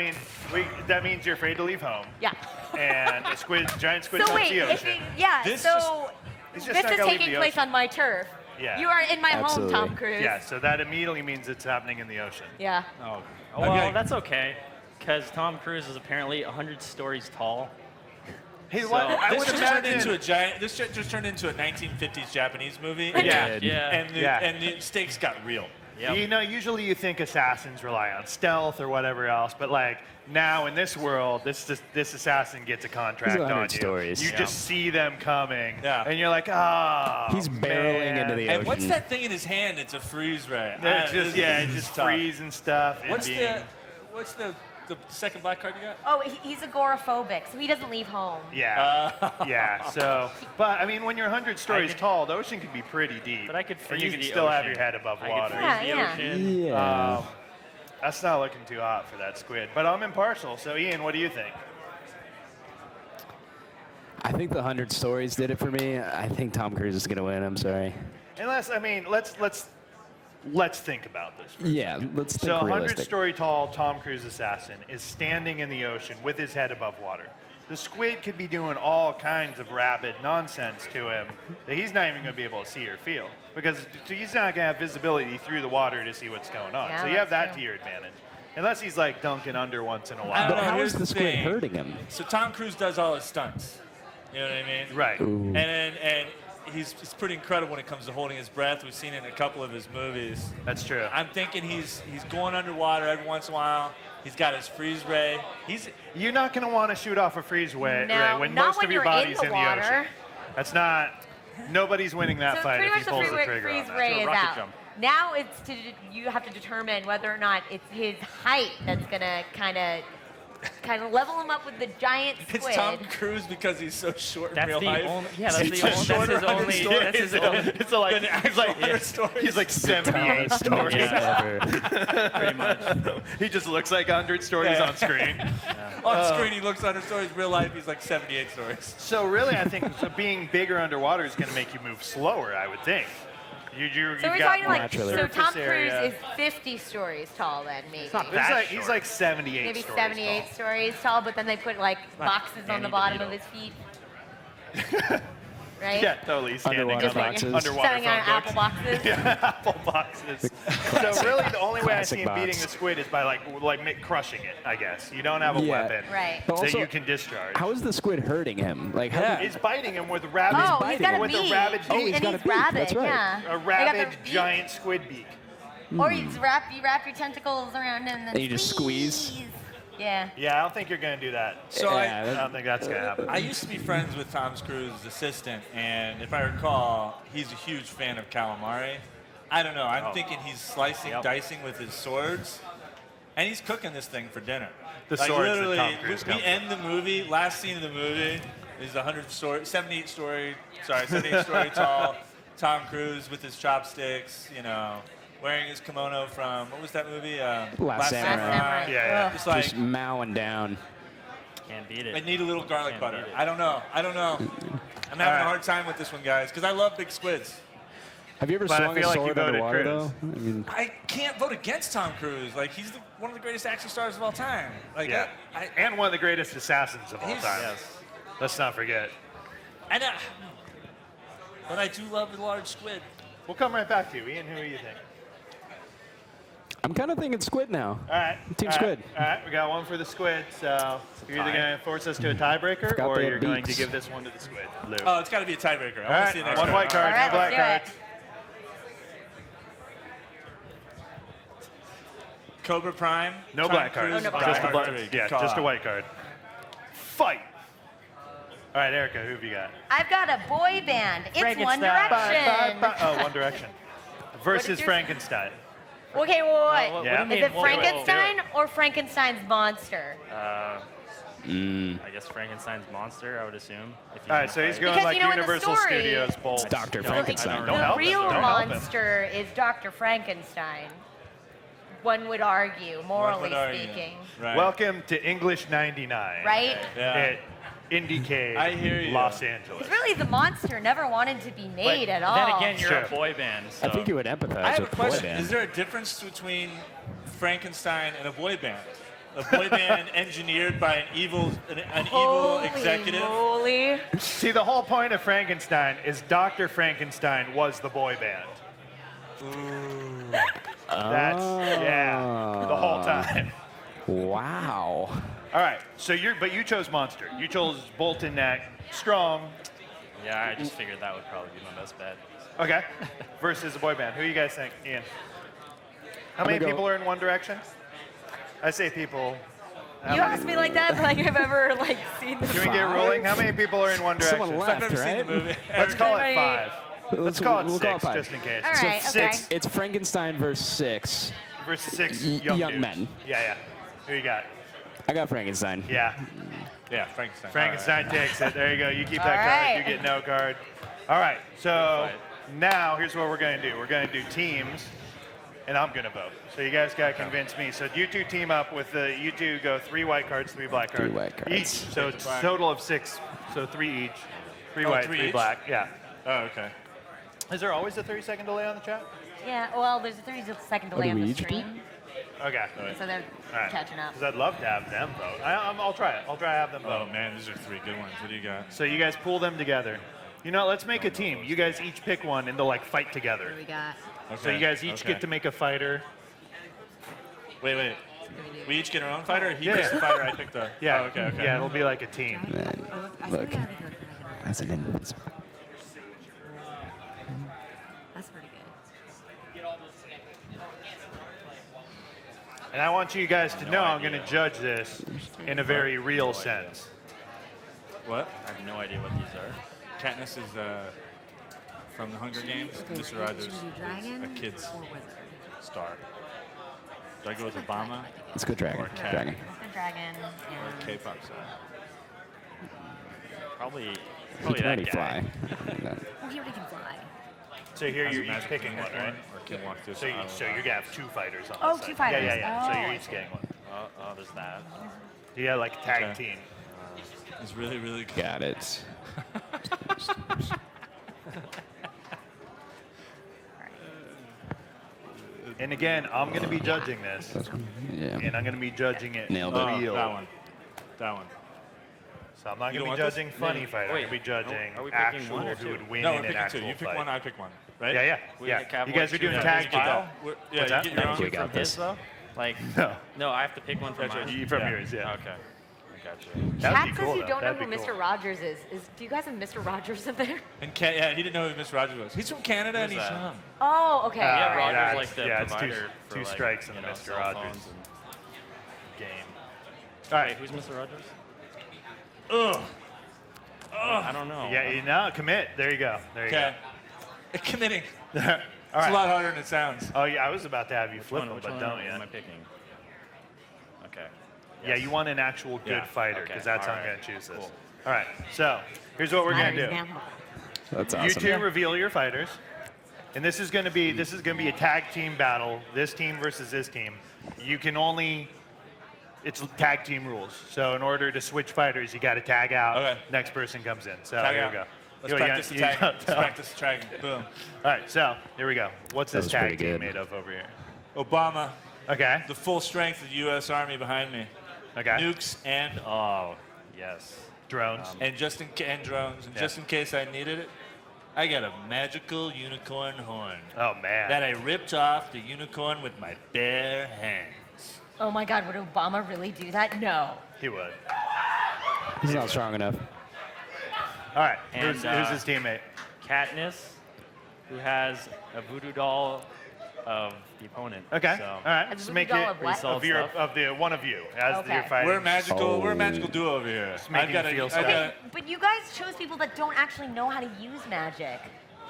Speaker 1: means you're afraid to leave home.
Speaker 2: Yeah.
Speaker 1: And a giant squid
Speaker 2: So
Speaker 1: touched
Speaker 2: wait,
Speaker 1: the
Speaker 2: if
Speaker 1: ocean.
Speaker 4: This
Speaker 2: so
Speaker 1: He's just
Speaker 2: this
Speaker 1: not
Speaker 2: is
Speaker 1: gonna leave
Speaker 2: taking
Speaker 1: the
Speaker 2: place
Speaker 1: ocean.
Speaker 2: on my turf.
Speaker 1: Yeah.
Speaker 2: You are in my
Speaker 3: Absolutely.
Speaker 2: home, Tom Cruise.
Speaker 1: Yeah, so that immediately means it's happening in the ocean.
Speaker 2: Yeah.
Speaker 5: Oh, well,
Speaker 4: Okay.
Speaker 5: that's okay, because Tom Cruise is apparently 100 stories tall.
Speaker 1: Hey,
Speaker 5: So-
Speaker 1: what? I
Speaker 4: This
Speaker 1: would
Speaker 4: just turned
Speaker 1: imagine.
Speaker 4: into a giant. This just turned into a 1950s Japanese movie.
Speaker 1: Yeah.
Speaker 5: Yeah.
Speaker 4: And the stakes got real.
Speaker 5: Yep.
Speaker 1: You know, usually you think assassins rely on stealth or whatever else, but like now in this world, this assassin gets a contract
Speaker 3: There's 100
Speaker 1: on you.
Speaker 3: stories.
Speaker 1: You
Speaker 5: Yeah.
Speaker 1: just see them coming,
Speaker 4: Yeah.
Speaker 1: and you're like, ah.
Speaker 3: He's barreling into the
Speaker 4: And
Speaker 3: ocean.
Speaker 4: what's that thing in his hand? It's a freeze ray.
Speaker 1: It's just
Speaker 4: This
Speaker 1: it's
Speaker 4: is
Speaker 1: just
Speaker 4: tough.
Speaker 1: freeze and stuff. and
Speaker 4: What's
Speaker 1: being-
Speaker 4: the the second black card you got?
Speaker 2: Oh, he's agoraphobic, so he doesn't leave home.
Speaker 1: Yeah. Yeah. So, but I mean, when you're 100 stories
Speaker 5: could-
Speaker 1: tall, the ocean can be pretty deep.
Speaker 5: But I could
Speaker 1: and
Speaker 5: freeze
Speaker 1: you can
Speaker 5: the
Speaker 1: still have
Speaker 5: ocean.
Speaker 1: your head above
Speaker 5: I
Speaker 1: water.
Speaker 5: could
Speaker 2: Yeah,
Speaker 5: freeze the
Speaker 2: yeah.
Speaker 5: ocean.
Speaker 3: Yeah.
Speaker 1: That's not looking too hot for that squid. But I'm impartial. So, Ian, what do you think?
Speaker 3: I think the 100 stories did it for me. I think Tom Cruise is going to win. I'm sorry.
Speaker 1: Unless, I mean, let's think about this.
Speaker 3: Yeah, let's think
Speaker 1: So, a
Speaker 3: realistic.
Speaker 1: 100-story tall Tom Cruise assassin is standing in the ocean with his head above water. The squid could be doing all kinds of rabid nonsense to him that he's not even going to be able to see or feel because he's not going to have visibility through the water to see what's going on.
Speaker 2: Yeah,
Speaker 1: so you have that
Speaker 2: that's
Speaker 1: to
Speaker 2: true.
Speaker 1: your advantage. Unless he's like dunking under once in a
Speaker 4: I
Speaker 1: while.
Speaker 4: don't
Speaker 3: But
Speaker 4: know,
Speaker 3: how
Speaker 4: here's
Speaker 3: is the
Speaker 4: the
Speaker 3: squid
Speaker 4: thing.
Speaker 3: hurting him?
Speaker 4: So Tom Cruise does all his stunts. You know what I mean?
Speaker 1: Right.
Speaker 4: And he's pretty incredible when it comes to holding his breath. We've seen it in a couple of his movies.
Speaker 1: That's true.
Speaker 4: I'm thinking he's going underwater every once in a while. He's got his freeze ray.
Speaker 1: You're not going to want to shoot off a freeze ray
Speaker 2: No,
Speaker 1: when
Speaker 2: not
Speaker 1: most
Speaker 2: when
Speaker 1: of your
Speaker 2: you're in
Speaker 1: body's
Speaker 2: the
Speaker 1: in the
Speaker 2: water.
Speaker 1: ocean. That's not. Nobody's winning that
Speaker 2: So
Speaker 1: fight
Speaker 2: pretty
Speaker 1: if he
Speaker 2: much the
Speaker 1: pulls the
Speaker 2: freeze
Speaker 1: trigger on that.
Speaker 2: ray
Speaker 5: Do a
Speaker 2: is
Speaker 5: rocket
Speaker 2: out.
Speaker 5: jump.
Speaker 2: Now you have to determine whether or not it's his height that's gonna kind of level him up with the giant squid.
Speaker 4: It's Tom Cruise because he's so short in
Speaker 5: That's
Speaker 4: real
Speaker 5: the
Speaker 4: life.
Speaker 5: only. Yeah, that's
Speaker 4: He's
Speaker 5: the
Speaker 4: just
Speaker 5: only.
Speaker 4: shorter
Speaker 5: That's his
Speaker 4: 100
Speaker 5: only.
Speaker 4: stories.
Speaker 5: That's his only.
Speaker 1: It's like he's like 78 stories.
Speaker 5: Yeah.
Speaker 3: Ever.
Speaker 5: Pretty much.
Speaker 1: He just looks like 100 stories on screen.
Speaker 4: On screen, he looks 100 stories. Real life, he's like 78 stories.
Speaker 1: So really, I think being bigger underwater is going to make you move slower. I would think.
Speaker 2: So
Speaker 1: you've
Speaker 2: we're
Speaker 1: got
Speaker 2: talking
Speaker 1: more
Speaker 2: like,
Speaker 3: Naturally.
Speaker 2: so Tom
Speaker 1: surface area.
Speaker 2: Cruise is 50 stories tall then, maybe.
Speaker 1: He's like 78
Speaker 2: Maybe
Speaker 1: stories
Speaker 2: 78
Speaker 1: tall.
Speaker 2: stories tall, but then they put like boxes on the
Speaker 5: Danny
Speaker 2: bottom
Speaker 5: DeVito.
Speaker 2: of his feet. Right?
Speaker 1: Yeah, totally. He's standing
Speaker 3: Underwater
Speaker 1: on like
Speaker 3: boxes.
Speaker 1: underwater
Speaker 2: Standing on
Speaker 1: phone
Speaker 2: apple
Speaker 1: books.
Speaker 2: boxes.
Speaker 1: Apple boxes. So really, the only way I
Speaker 3: classic
Speaker 1: see him beating
Speaker 3: box.
Speaker 1: the squid is by crushing it. I guess you don't have a
Speaker 3: Yeah.
Speaker 1: weapon
Speaker 2: Right.
Speaker 3: But
Speaker 1: that
Speaker 3: also,
Speaker 1: you can discharge.
Speaker 3: How is the squid hurting him? Like, how
Speaker 4: Yeah.
Speaker 1: He's biting him with rabid.
Speaker 2: Oh, he's got a
Speaker 1: with
Speaker 2: beak.
Speaker 1: a rabid
Speaker 3: Oh,
Speaker 1: beak.
Speaker 3: he's
Speaker 2: and
Speaker 3: got a
Speaker 2: he's
Speaker 3: beak,
Speaker 2: rabid,
Speaker 3: that's right.
Speaker 2: yeah.
Speaker 1: A
Speaker 2: They got
Speaker 1: rabid
Speaker 2: their beak.
Speaker 1: giant squid beak.
Speaker 2: Or you wrap your tentacles around him and then
Speaker 3: And you just squeeze?
Speaker 2: Yeah.
Speaker 1: Yeah, I don't think you're going to do that.
Speaker 4: So
Speaker 3: Yeah,
Speaker 1: I don't think that's going to happen.
Speaker 4: I used to be friends with Tom Cruise's assistant, and if I recall, he's a huge fan of calamari. I don't know. I'm thinking he's slicing, dicing with his swords, and he's cooking this thing for dinner.
Speaker 1: The
Speaker 4: like
Speaker 1: swords that
Speaker 4: literally,
Speaker 1: Tom Cruise
Speaker 4: we
Speaker 1: comes
Speaker 4: end the movie. Last scene of the movie is 78 story tall Tom Cruise with his chopsticks. You know, wearing his kimono from what was that movie?
Speaker 3: Last Samurai.
Speaker 1: Yeah.
Speaker 4: It's like
Speaker 3: Just mowing down.
Speaker 5: Can't beat
Speaker 4: I
Speaker 5: it.
Speaker 4: need a little garlic
Speaker 5: Can't
Speaker 4: butter.
Speaker 5: beat it.
Speaker 4: I don't know. I'm having a hard time with this one, guys, because I love big squids.
Speaker 3: Have you ever
Speaker 1: But I
Speaker 3: swung a
Speaker 1: feel like you
Speaker 3: sword
Speaker 1: voted
Speaker 3: underwater,
Speaker 1: Cruise.
Speaker 3: though? I mean,
Speaker 4: I can't vote against Tom Cruise. Like he's one of the greatest action stars of all time. Like
Speaker 1: Yeah. And one of the greatest assassins of all
Speaker 4: He's-
Speaker 1: time.
Speaker 4: yes.
Speaker 1: Let's not forget.
Speaker 4: and but I do love the large squid.
Speaker 1: We'll come right back to you. Ian, who do you think?
Speaker 3: I'm kind of thinking squid now.
Speaker 1: All right.
Speaker 3: Team
Speaker 1: all right,
Speaker 3: squid.
Speaker 1: All right, we got one for the squid. So you're either going to force us to a tiebreaker
Speaker 3: Forgot
Speaker 1: or
Speaker 3: they had
Speaker 1: you're going to
Speaker 3: beaks.
Speaker 1: give this one to the squid. Lou.
Speaker 4: Oh, it's got to be a tiebreaker. I
Speaker 1: all
Speaker 4: want to
Speaker 1: right,
Speaker 4: see the next
Speaker 1: one white card,
Speaker 2: All right,
Speaker 1: no black
Speaker 2: let's
Speaker 1: card.
Speaker 2: do
Speaker 4: Cobra Prime.
Speaker 1: No
Speaker 4: Tom
Speaker 1: black card.
Speaker 4: Cruise,
Speaker 2: no black
Speaker 1: Just a
Speaker 2: card.
Speaker 1: black.
Speaker 4: Victory.
Speaker 1: Yeah,
Speaker 4: Call
Speaker 1: just a
Speaker 4: out.
Speaker 1: white card. Fight. All right, Erica, who have you got?
Speaker 2: I've got a boy band. It's One
Speaker 5: Frankenstein.
Speaker 2: Direction.
Speaker 1: Oh, One Direction. Versus
Speaker 2: yours?
Speaker 1: Frankenstein.
Speaker 2: Okay, wait.
Speaker 5: What
Speaker 1: Yeah.
Speaker 5: do you
Speaker 2: Is
Speaker 5: mean?
Speaker 2: it Frankenstein or Frankenstein's monster?
Speaker 5: I guess Frankenstein's monster, I would assume. If you
Speaker 1: All right,
Speaker 5: wanna
Speaker 1: so he's
Speaker 5: fight.
Speaker 1: going
Speaker 2: Because
Speaker 1: like
Speaker 2: you know in the
Speaker 1: Universal
Speaker 2: story-
Speaker 1: Studios Bolt.
Speaker 3: It's Dr.
Speaker 5: Don't-
Speaker 3: Frankenstein.
Speaker 5: I don't
Speaker 1: Don't
Speaker 2: The
Speaker 1: help him,
Speaker 2: real
Speaker 1: don't help him.
Speaker 2: monster is Dr. Frankenstein. One would argue, morally speaking.
Speaker 4: Right.
Speaker 1: Welcome to English 99.
Speaker 2: Right?
Speaker 4: Yeah.
Speaker 1: At IndieCade,
Speaker 4: I hear you.
Speaker 1: Los Angeles.
Speaker 2: Because really, the monster never wanted to be made at all.
Speaker 5: Then again, you're
Speaker 1: Sure.
Speaker 5: a boy band. So.
Speaker 3: I think you would empathize
Speaker 4: I have a
Speaker 3: with the boy
Speaker 4: question.
Speaker 3: band.
Speaker 4: Is there a difference between Frankenstein and a boy band? A boy band engineered by an evil
Speaker 2: Holy
Speaker 4: executive?
Speaker 2: moly.
Speaker 1: See, the whole point of Frankenstein is Dr. Frankenstein was the boy band. That's, yeah, the whole time.
Speaker 3: Wow.
Speaker 1: All right, so you chose Monster. You chose Bolton Neck, strong,
Speaker 5: Yeah, I just figured that would probably be my best bet.
Speaker 1: okay, versus a boy band. Who do you guys think, Ian? How many
Speaker 3: gonna go-
Speaker 1: people are in One Direction? I say people.
Speaker 2: You asked me like that, like I've ever like seen the
Speaker 1: Can we get rolling? How many people are in One Direction?
Speaker 3: Someone
Speaker 4: I've
Speaker 3: left,
Speaker 4: never seen
Speaker 3: right?
Speaker 4: the movie.
Speaker 1: Let's call it
Speaker 2: Everybody-
Speaker 1: 5. Let's call it
Speaker 3: we'll
Speaker 1: 6,
Speaker 3: call it 5.
Speaker 1: just in case.
Speaker 2: All right,
Speaker 3: So
Speaker 2: okay.
Speaker 3: it's Frankenstein versus 6.
Speaker 1: Versus 6
Speaker 3: Young
Speaker 1: dudes.
Speaker 3: men.
Speaker 1: Yeah, yeah. Who you got?
Speaker 3: I got Frankenstein.
Speaker 1: Yeah.
Speaker 4: Yeah, Frankenstein.
Speaker 1: Frankenstein takes it. There you go. You keep that
Speaker 2: All
Speaker 1: card.
Speaker 2: right.
Speaker 1: You get no card. All right. So now here's what we're going to do. We're going to do teams, and I'm going to vote. So you guys got to convince me. So you two team up with the. You two go 3 white cards, 3 black cards.
Speaker 3: 3 white cards.
Speaker 1: Each. So it's a total of 6. So 3 each. 3 white,
Speaker 4: 3
Speaker 1: 3
Speaker 4: each?
Speaker 1: black. Yeah.
Speaker 4: Oh, okay.
Speaker 1: Is there always a 30-second delay on the chat?
Speaker 2: Yeah, well, there's a 30-second delay
Speaker 3: do
Speaker 2: on
Speaker 3: we
Speaker 2: the
Speaker 3: each do?
Speaker 2: stream,
Speaker 1: Okay.
Speaker 2: so they're
Speaker 1: All right.
Speaker 2: catching up.
Speaker 1: Because I'd love to have them vote. I'll try it. I'll try to have them vote.
Speaker 4: Oh man, these are 3 good ones. What do you got?
Speaker 1: So you guys pull them together. You know, let's make a team. You guys each pick one and they'll like fight together.
Speaker 2: What do we got?
Speaker 1: So you guys each get to make a fighter.
Speaker 4: Wait. We each get our own fighter? He
Speaker 1: Yeah.
Speaker 4: picks the fighter, I pick the...
Speaker 1: Yeah.
Speaker 4: Oh, okay.
Speaker 1: Yeah, it'll be like a team.
Speaker 3: Man, look, that's an invincible.
Speaker 2: That's pretty good.
Speaker 1: And I want you guys to know I'm going to judge this in a very real sense.
Speaker 4: What?
Speaker 5: I have no idea what these are.
Speaker 4: Katniss is from the Hunger Games. Mr. Rogers is
Speaker 2: Dragon
Speaker 4: a kid's
Speaker 2: or wizard?
Speaker 4: star. Do I go with Obama
Speaker 3: Let's go dragon.
Speaker 4: Or cat.
Speaker 3: Dragon.
Speaker 2: It's the dragon.
Speaker 4: or
Speaker 2: And
Speaker 4: K-pop star?
Speaker 5: Probably
Speaker 3: He
Speaker 5: that
Speaker 3: can already
Speaker 5: guy.
Speaker 3: fly.
Speaker 2: oh, he already can fly.
Speaker 1: So here
Speaker 4: Has a
Speaker 1: you're each
Speaker 4: magic
Speaker 1: picking one,
Speaker 4: unicorn
Speaker 1: right?
Speaker 4: Or can walk through
Speaker 1: So,
Speaker 4: some-
Speaker 1: so you're going to have 2 fighters on
Speaker 2: Oh,
Speaker 1: this
Speaker 2: 2
Speaker 1: side.
Speaker 2: fighters.
Speaker 1: Yeah. So
Speaker 2: Oh,
Speaker 1: you're
Speaker 2: I
Speaker 1: each
Speaker 2: see.
Speaker 1: getting one.
Speaker 5: Oh, there's that.
Speaker 1: Yeah, like tag
Speaker 4: Okay.
Speaker 1: team.
Speaker 4: It's really, really good.
Speaker 3: Got it.
Speaker 1: And again, I'm going to be judging this.
Speaker 3: Yeah.
Speaker 1: And I'm going to be judging it
Speaker 3: Nailed it.
Speaker 4: Oh,
Speaker 1: real.
Speaker 4: that one. That one.
Speaker 1: So I'm not
Speaker 4: You
Speaker 1: going
Speaker 4: don't
Speaker 1: to be
Speaker 4: want this?
Speaker 1: judging funny fight. I'm
Speaker 5: Wait,
Speaker 1: going to be judging
Speaker 5: are we picking
Speaker 1: actual
Speaker 5: one or
Speaker 1: who
Speaker 5: two?
Speaker 1: would win
Speaker 4: No,
Speaker 1: in
Speaker 4: we're
Speaker 1: an
Speaker 4: picking 2.
Speaker 1: actual
Speaker 4: You pick
Speaker 1: fight.
Speaker 4: one, I pick one. Right?
Speaker 1: Yeah.
Speaker 5: We
Speaker 1: Yeah.
Speaker 5: pick have
Speaker 1: You guys
Speaker 5: one,
Speaker 1: are doing
Speaker 5: two,
Speaker 1: tag
Speaker 5: three,
Speaker 1: team.
Speaker 5: file?
Speaker 4: Yeah,
Speaker 1: What's
Speaker 4: you
Speaker 1: that?
Speaker 4: get your own.
Speaker 3: We got
Speaker 5: From his
Speaker 3: this.
Speaker 5: though? Like,
Speaker 1: No.
Speaker 5: no, I have to pick one from
Speaker 4: That's right.
Speaker 5: mine.
Speaker 1: You from
Speaker 4: Yeah.
Speaker 1: yours, yeah.
Speaker 5: Okay, I got you.
Speaker 1: That'd
Speaker 2: Kat
Speaker 1: be
Speaker 2: says
Speaker 1: cool,
Speaker 2: you
Speaker 1: though.
Speaker 2: don't know
Speaker 1: That'd
Speaker 2: who
Speaker 1: be
Speaker 2: Mr.
Speaker 1: cool.
Speaker 2: Rogers is. Do you guys have Mr. Rogers up there?
Speaker 4: And he didn't know who Mr. Rogers was. He's from Canada and
Speaker 5: Who's
Speaker 4: he's
Speaker 5: that?
Speaker 4: young.
Speaker 2: Oh, okay.
Speaker 5: Yeah,
Speaker 2: all right.
Speaker 5: Rogers
Speaker 1: that's-
Speaker 5: like the
Speaker 1: yeah, it's
Speaker 5: provider
Speaker 1: two
Speaker 5: for, like,
Speaker 1: strikes and
Speaker 5: you know,
Speaker 1: Mr.
Speaker 5: cell
Speaker 1: Rogers.
Speaker 5: phones and-
Speaker 1: Game. All right.
Speaker 5: Wait, who's Mr. Rogers?
Speaker 4: Ugh.
Speaker 5: I don't know.
Speaker 1: Yeah, you know, commit. There you go. There you
Speaker 4: Okay. Committing.
Speaker 1: go. All
Speaker 4: It's a
Speaker 1: right.
Speaker 4: lot harder than it sounds.
Speaker 1: Oh, yeah, I was about to have you
Speaker 5: Which
Speaker 1: flip
Speaker 5: one,
Speaker 1: them,
Speaker 5: which
Speaker 1: but
Speaker 5: one
Speaker 1: don't
Speaker 5: am I
Speaker 1: yet.
Speaker 5: picking? Okay.
Speaker 1: Yeah, you want an actual good
Speaker 4: Yeah.
Speaker 1: fighter,
Speaker 5: Okay,
Speaker 1: because that's how
Speaker 5: all
Speaker 1: I'm
Speaker 5: right,
Speaker 1: going to choose this.
Speaker 5: cool.
Speaker 1: All right, so here's what we're going to do.
Speaker 3: That's
Speaker 1: You
Speaker 3: awesome.
Speaker 1: two reveal your fighters, and this is going to be a tag team battle. This team versus this team. You can only. It's tag team rules. So in order to switch fighters, you got to tag out.
Speaker 4: Okay.
Speaker 1: Next person comes in. So
Speaker 4: Tag
Speaker 1: here
Speaker 4: out.
Speaker 1: we go.
Speaker 4: Let's
Speaker 1: You-
Speaker 4: practice the
Speaker 1: you-
Speaker 4: tagging. Let's practice the tagging. Boom.
Speaker 1: All right, so here we go. What's
Speaker 3: That
Speaker 1: this
Speaker 3: was
Speaker 1: tag
Speaker 3: pretty
Speaker 1: team
Speaker 3: good.
Speaker 1: made of over here?
Speaker 4: Obama,
Speaker 1: Okay.
Speaker 4: the full strength of the U.S. Army behind me.
Speaker 1: Okay.
Speaker 4: Nukes and
Speaker 5: Yes.
Speaker 1: Drones.
Speaker 4: and drones. And just in case I needed it, I got a magical unicorn horn
Speaker 1: Oh man.
Speaker 4: that I ripped off the unicorn with my bare hands.
Speaker 2: Oh my God, would Obama really do that? No.
Speaker 1: He would.
Speaker 3: He's not strong enough.
Speaker 1: All right.
Speaker 5: And,
Speaker 1: Who's
Speaker 5: uh,
Speaker 1: his teammate?
Speaker 5: Katniss, who has a voodoo doll of the opponent.
Speaker 1: Okay.
Speaker 5: So,
Speaker 1: All right.
Speaker 2: A
Speaker 1: Just
Speaker 2: voodoo
Speaker 1: make
Speaker 2: doll
Speaker 1: it
Speaker 2: of what?
Speaker 5: Resolve
Speaker 1: of your
Speaker 5: stuff.
Speaker 1: of the one of you as
Speaker 2: Okay.
Speaker 1: you're fighting.
Speaker 4: We're a magical duo over here.
Speaker 1: making
Speaker 4: got
Speaker 1: you feel
Speaker 4: I
Speaker 1: special.
Speaker 4: got
Speaker 2: But you guys chose people that don't actually know how to use magic.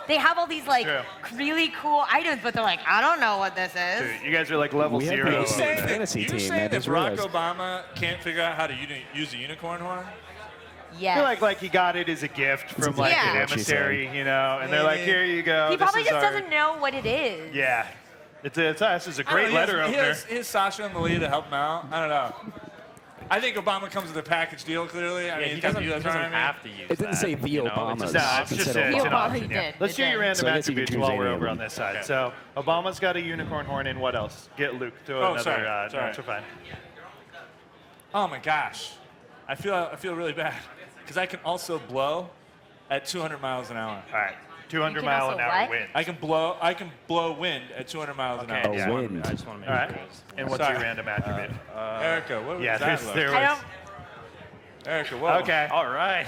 Speaker 2: They have all these like
Speaker 1: True.
Speaker 2: really cool items, but they're like, I don't know what this is.
Speaker 1: Dude, you guys are like level
Speaker 3: We have
Speaker 1: zero.
Speaker 3: the
Speaker 4: You saying that,
Speaker 3: fantasy
Speaker 4: you
Speaker 3: team,
Speaker 4: saying
Speaker 3: man,
Speaker 4: that
Speaker 3: just
Speaker 4: Barack
Speaker 3: realized.
Speaker 4: Obama can't figure out how to use a unicorn horn?
Speaker 1: I
Speaker 2: Yes.
Speaker 1: feel like he got it as a gift from like
Speaker 2: exactly
Speaker 1: an
Speaker 3: what she
Speaker 1: emissary, you know, and they're like,
Speaker 4: Maybe.
Speaker 1: here you go.
Speaker 2: He
Speaker 1: this
Speaker 2: probably
Speaker 1: is
Speaker 2: just
Speaker 1: our-
Speaker 2: doesn't know what it is.
Speaker 1: Yeah. It's us. It's a
Speaker 4: I don't
Speaker 1: great
Speaker 4: know,
Speaker 1: letter
Speaker 4: he
Speaker 1: opener.
Speaker 4: has Sasha and Malia to help him out. I don't know. I think Obama comes with a package deal, clearly. I mean,
Speaker 5: he
Speaker 4: he's got
Speaker 5: doesn't,
Speaker 4: the
Speaker 5: he
Speaker 4: U.S.
Speaker 5: doesn't
Speaker 4: Army.
Speaker 5: have to use
Speaker 3: It didn't
Speaker 5: that,
Speaker 3: say the
Speaker 5: you know,
Speaker 3: Obamas.
Speaker 5: it's
Speaker 1: No,
Speaker 5: just-
Speaker 1: it's just
Speaker 3: Instead
Speaker 1: a,
Speaker 3: of
Speaker 1: it's an
Speaker 2: Obama,
Speaker 1: option.
Speaker 2: he
Speaker 1: Yeah.
Speaker 2: did.
Speaker 1: Let's
Speaker 2: It
Speaker 1: do your
Speaker 2: did.
Speaker 1: random
Speaker 3: So I guess you can
Speaker 1: attributes
Speaker 3: choose
Speaker 1: while
Speaker 3: any
Speaker 1: we're
Speaker 3: of
Speaker 1: over
Speaker 3: them.
Speaker 1: on this side.
Speaker 4: Okay.
Speaker 1: So Obama's got a unicorn horn, and what else? Get Luke to
Speaker 4: Oh,
Speaker 1: another.
Speaker 4: sorry,
Speaker 1: No,
Speaker 4: sorry.
Speaker 1: it's fine.
Speaker 4: Oh my gosh, I feel really bad because I can also blow at 200 miles an hour.
Speaker 1: All right. 200
Speaker 2: can
Speaker 1: mile
Speaker 2: also
Speaker 1: an hour
Speaker 2: what?
Speaker 1: wind.
Speaker 4: I can blow wind at 200 miles an
Speaker 5: Okay,
Speaker 4: hour.
Speaker 3: Oh,
Speaker 5: yeah,
Speaker 3: wind.
Speaker 5: I just want to make
Speaker 1: All right.
Speaker 5: sure. it's-
Speaker 1: And what's
Speaker 4: Sorry.
Speaker 1: your random attribute?
Speaker 4: Erika, what was
Speaker 1: Yeah,
Speaker 4: that?
Speaker 1: there
Speaker 2: I
Speaker 1: was
Speaker 2: don't.
Speaker 4: Erika, whoa.
Speaker 1: Okay.
Speaker 5: All right.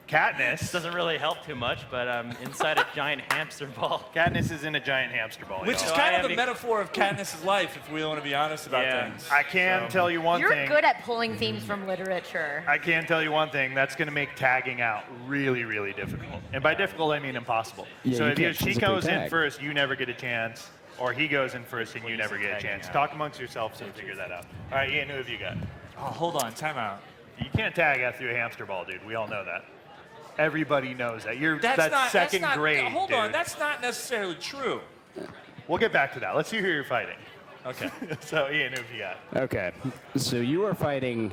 Speaker 1: Katniss.
Speaker 5: Doesn't really help too much, but I'm inside a giant hamster ball.
Speaker 1: Katniss is in a giant hamster ball.
Speaker 4: Which is
Speaker 1: y'all.
Speaker 5: So
Speaker 4: kind
Speaker 5: I
Speaker 4: of
Speaker 5: am
Speaker 4: the
Speaker 5: ex-
Speaker 4: metaphor of Katniss's life, if we want to be honest about
Speaker 5: Yeah.
Speaker 4: things.
Speaker 1: I can tell you one
Speaker 2: You're
Speaker 1: thing.
Speaker 2: good at pulling themes from literature.
Speaker 1: I can tell you one thing. That's going to make tagging out really, really difficult. And by difficult, I mean impossible.
Speaker 3: Yeah,
Speaker 1: so
Speaker 3: you
Speaker 1: if
Speaker 3: can't
Speaker 1: she
Speaker 3: physically
Speaker 1: goes in
Speaker 3: tag.
Speaker 1: first, you never get a chance. Or he goes in first and you never get a
Speaker 5: tagging
Speaker 1: chance.
Speaker 5: out.
Speaker 1: Talk amongst yourselves and figure that out. All right, Ian, who have you got?
Speaker 4: Oh, hold on, timeout.
Speaker 1: You can't tag out through a hamster ball, dude. We all know that. Everybody knows that. That's second grade,
Speaker 4: Hold
Speaker 1: dude.
Speaker 4: on, that's not necessarily true.
Speaker 1: We'll get back to that. Let's see who you're fighting.
Speaker 4: Okay.
Speaker 1: So, Ian, who have you got?
Speaker 3: Okay, so you are fighting,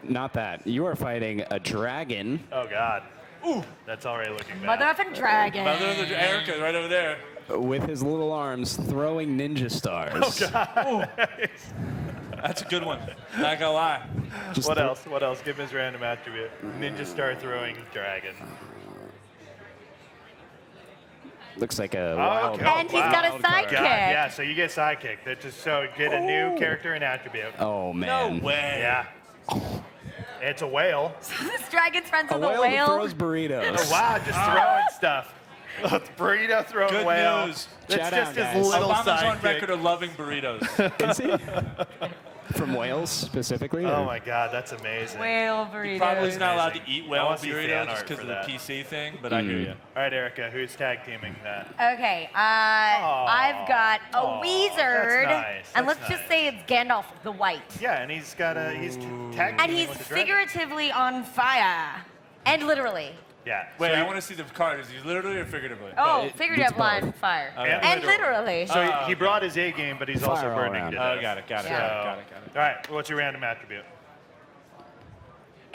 Speaker 3: not that, you are fighting a dragon.
Speaker 1: Oh, God.
Speaker 4: Ooh.
Speaker 1: That's already looking bad.
Speaker 2: Mother effing dragon.
Speaker 4: Mother of the Erika, right over there.
Speaker 3: With his little arms throwing ninja stars.
Speaker 1: Oh, God.
Speaker 4: That's a good one. Not gonna lie.
Speaker 1: What else? What else? Give him his random attribute. Ninja star throwing dragon.
Speaker 3: Looks like a
Speaker 1: Oh,
Speaker 3: wild
Speaker 1: okay.
Speaker 2: And he's got a
Speaker 3: wild card.
Speaker 2: sidekick.
Speaker 1: Yeah, so you get sidekick. That just so get a new character and attribute.
Speaker 3: Oh, man.
Speaker 4: No way.
Speaker 1: Yeah. It's a whale.
Speaker 2: This dragon's friends
Speaker 3: A
Speaker 2: with a
Speaker 3: whale
Speaker 2: whale.
Speaker 3: that throws burritos.
Speaker 1: Oh, wow, just throwing stuff. Burrito throwing
Speaker 4: Good
Speaker 1: whale.
Speaker 4: news.
Speaker 1: That's
Speaker 3: Shout
Speaker 1: just
Speaker 3: out,
Speaker 1: his
Speaker 3: guys.
Speaker 1: little
Speaker 4: Obama's on
Speaker 1: sidekick.
Speaker 4: record of loving burritos.
Speaker 3: Is he? From Wales, specifically?
Speaker 1: Oh
Speaker 3: or-
Speaker 1: my God, that's amazing.
Speaker 2: Whale burritos.
Speaker 4: Probably not allowed to
Speaker 1: Amazing.
Speaker 4: eat
Speaker 1: I
Speaker 4: whale
Speaker 1: wanna see fan
Speaker 4: burritos
Speaker 1: art
Speaker 4: just because
Speaker 1: for
Speaker 4: of the
Speaker 1: that.
Speaker 4: PC thing, but I hear you.
Speaker 1: All right, Erika, who's tag teaming that?
Speaker 2: Okay, I've got a
Speaker 1: Aw,
Speaker 2: wizard,
Speaker 1: that's nice,
Speaker 2: and
Speaker 1: that's
Speaker 2: let's just
Speaker 1: nice.
Speaker 2: say it's Gandalf the White,
Speaker 1: Yeah, and he's got a tag
Speaker 2: and
Speaker 1: teaming
Speaker 2: he's
Speaker 1: with the dragon.
Speaker 2: figuratively on fire, and literally.
Speaker 1: Yeah.
Speaker 4: Wait,
Speaker 1: so
Speaker 4: I
Speaker 1: he-
Speaker 4: want to see the card. Is he literally or figuratively?
Speaker 2: Oh,
Speaker 3: it-
Speaker 2: figuratively
Speaker 3: it's both.
Speaker 2: on fire,
Speaker 1: And
Speaker 2: and literally.
Speaker 1: So he brought his A game, but he's also
Speaker 3: Fire all
Speaker 1: burning
Speaker 3: around.
Speaker 1: to
Speaker 4: Oh,
Speaker 1: death.
Speaker 4: got it.
Speaker 2: Yeah.
Speaker 1: All right, what's your random attribute?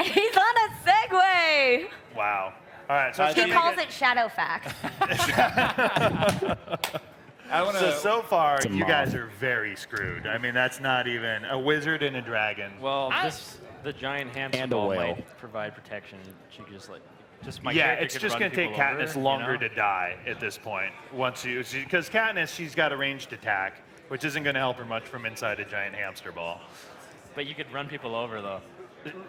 Speaker 2: He's on a Segway.
Speaker 1: Wow. All right, so let's
Speaker 2: He
Speaker 1: make
Speaker 2: calls it Shadowfax.
Speaker 4: I want to.
Speaker 1: So far,
Speaker 3: It's a
Speaker 1: you
Speaker 3: mob.
Speaker 1: guys are very screwed. I mean, that's not even a wizard and a dragon.
Speaker 5: Well, the giant hamster
Speaker 3: And a
Speaker 5: ball
Speaker 3: whale.
Speaker 5: might provide protection. She just my
Speaker 1: yeah,
Speaker 5: character
Speaker 1: it's
Speaker 5: could
Speaker 1: just
Speaker 5: run
Speaker 1: going to take
Speaker 5: people
Speaker 1: Katniss
Speaker 5: over,
Speaker 1: longer
Speaker 5: you know?
Speaker 1: to die at this point. Because Katniss, she's got a ranged attack, which isn't going to help her much from inside a giant hamster ball.
Speaker 5: But you could run people over though.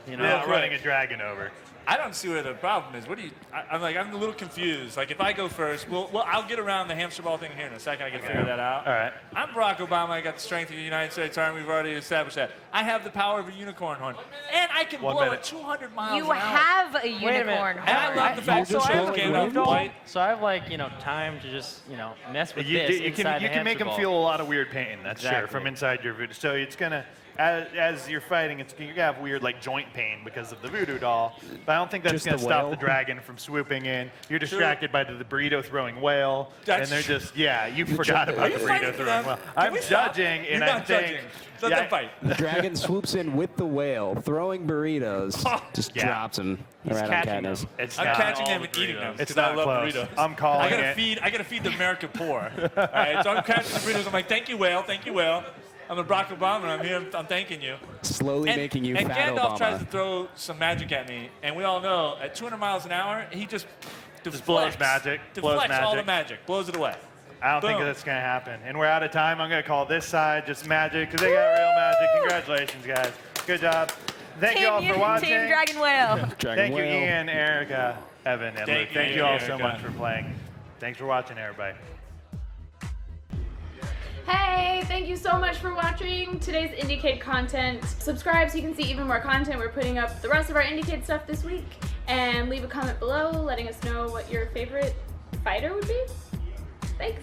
Speaker 5: You know.
Speaker 1: Not running a dragon over.
Speaker 4: I don't see where the problem is. What do you? I'm a little confused. Like if I go first, well, I'll get around the hamster ball thing here in a second. I can figure that out.
Speaker 1: All right.
Speaker 4: I'm Barack Obama. I got the strength of the United States Army. We've already established that. I have the power of a unicorn horn, and I can
Speaker 1: 1
Speaker 4: blow
Speaker 1: minute.
Speaker 4: at 200 miles
Speaker 2: You
Speaker 4: an hour.
Speaker 2: have a
Speaker 5: Wait a minute.
Speaker 2: unicorn
Speaker 4: And I
Speaker 2: horn.
Speaker 4: love the fact
Speaker 3: just
Speaker 4: that
Speaker 3: have,
Speaker 4: I
Speaker 3: like,
Speaker 4: came up
Speaker 3: windows?
Speaker 4: white.
Speaker 5: So I have time to just mess with
Speaker 1: You
Speaker 5: this
Speaker 1: can
Speaker 5: inside the
Speaker 1: make
Speaker 5: hamster
Speaker 1: them
Speaker 5: ball.
Speaker 1: feel a lot of weird pain. That's sure
Speaker 5: Exactly.
Speaker 1: from inside your voodoo. So it's gonna, as you're fighting, you're gonna have weird like joint pain because of the voodoo doll. But I don't think that's
Speaker 3: Just
Speaker 1: gonna
Speaker 3: the
Speaker 1: stop
Speaker 3: whale?
Speaker 1: the dragon from swooping in. You're distracted by the burrito throwing whale, and they're just you forgot about the
Speaker 4: you
Speaker 1: burrito
Speaker 4: fighting
Speaker 1: throwing
Speaker 4: them?
Speaker 1: whale.
Speaker 4: Can
Speaker 1: I'm
Speaker 4: we stop?
Speaker 1: judging,
Speaker 4: You're
Speaker 1: and I
Speaker 4: not
Speaker 1: think
Speaker 4: judging. Let them fight.
Speaker 3: The dragon swoops in with the whale, throwing burritos, just
Speaker 1: Yeah.
Speaker 3: drops him
Speaker 1: he's
Speaker 3: right on
Speaker 1: catching them.
Speaker 3: Katniss.
Speaker 1: It's
Speaker 4: I'm
Speaker 1: not,
Speaker 4: catching
Speaker 5: all
Speaker 4: them
Speaker 5: the
Speaker 4: and eating
Speaker 5: burritos.
Speaker 4: them
Speaker 1: It's
Speaker 4: because I
Speaker 1: not
Speaker 4: love
Speaker 1: close.
Speaker 4: burritos.
Speaker 1: I'm calling
Speaker 4: I gotta
Speaker 1: it.
Speaker 4: feed the American poor. All right, so I'm catching the burritos. I'm like, thank you, whale. Thank you, whale. I'm a Barack Obama. And I'm here. I'm thanking you.
Speaker 3: Slowly making you
Speaker 4: and
Speaker 3: fat
Speaker 4: Gandalf
Speaker 3: Obama.
Speaker 4: tries to throw some magic at me, and we all know at 200 miles an hour, he just
Speaker 1: blows
Speaker 4: deflects,
Speaker 1: magic, blows
Speaker 4: deflects all the
Speaker 1: magic.
Speaker 4: magic, blows it away.
Speaker 1: I don't think
Speaker 4: Boom.
Speaker 1: that's gonna happen. And we're out of time. I'm gonna call this side just magic because they got real magic. Congratulations, guys. Good job. Thank you all for watching.
Speaker 2: Team Dragon Whale.
Speaker 3: Dragon
Speaker 1: Thank you,
Speaker 3: whale.
Speaker 1: Ian, Erika, Evan, and Luke. Thank you all so
Speaker 4: Erika.
Speaker 1: much for playing. Thanks for watching, everybody.
Speaker 6: Hey, thank you so much for watching today's IndieCade content. Subscribe so you can see even more content. We're putting up the rest of our IndieCade stuff this week. And leave a comment below letting us know what your favorite fighter would be. Thanks.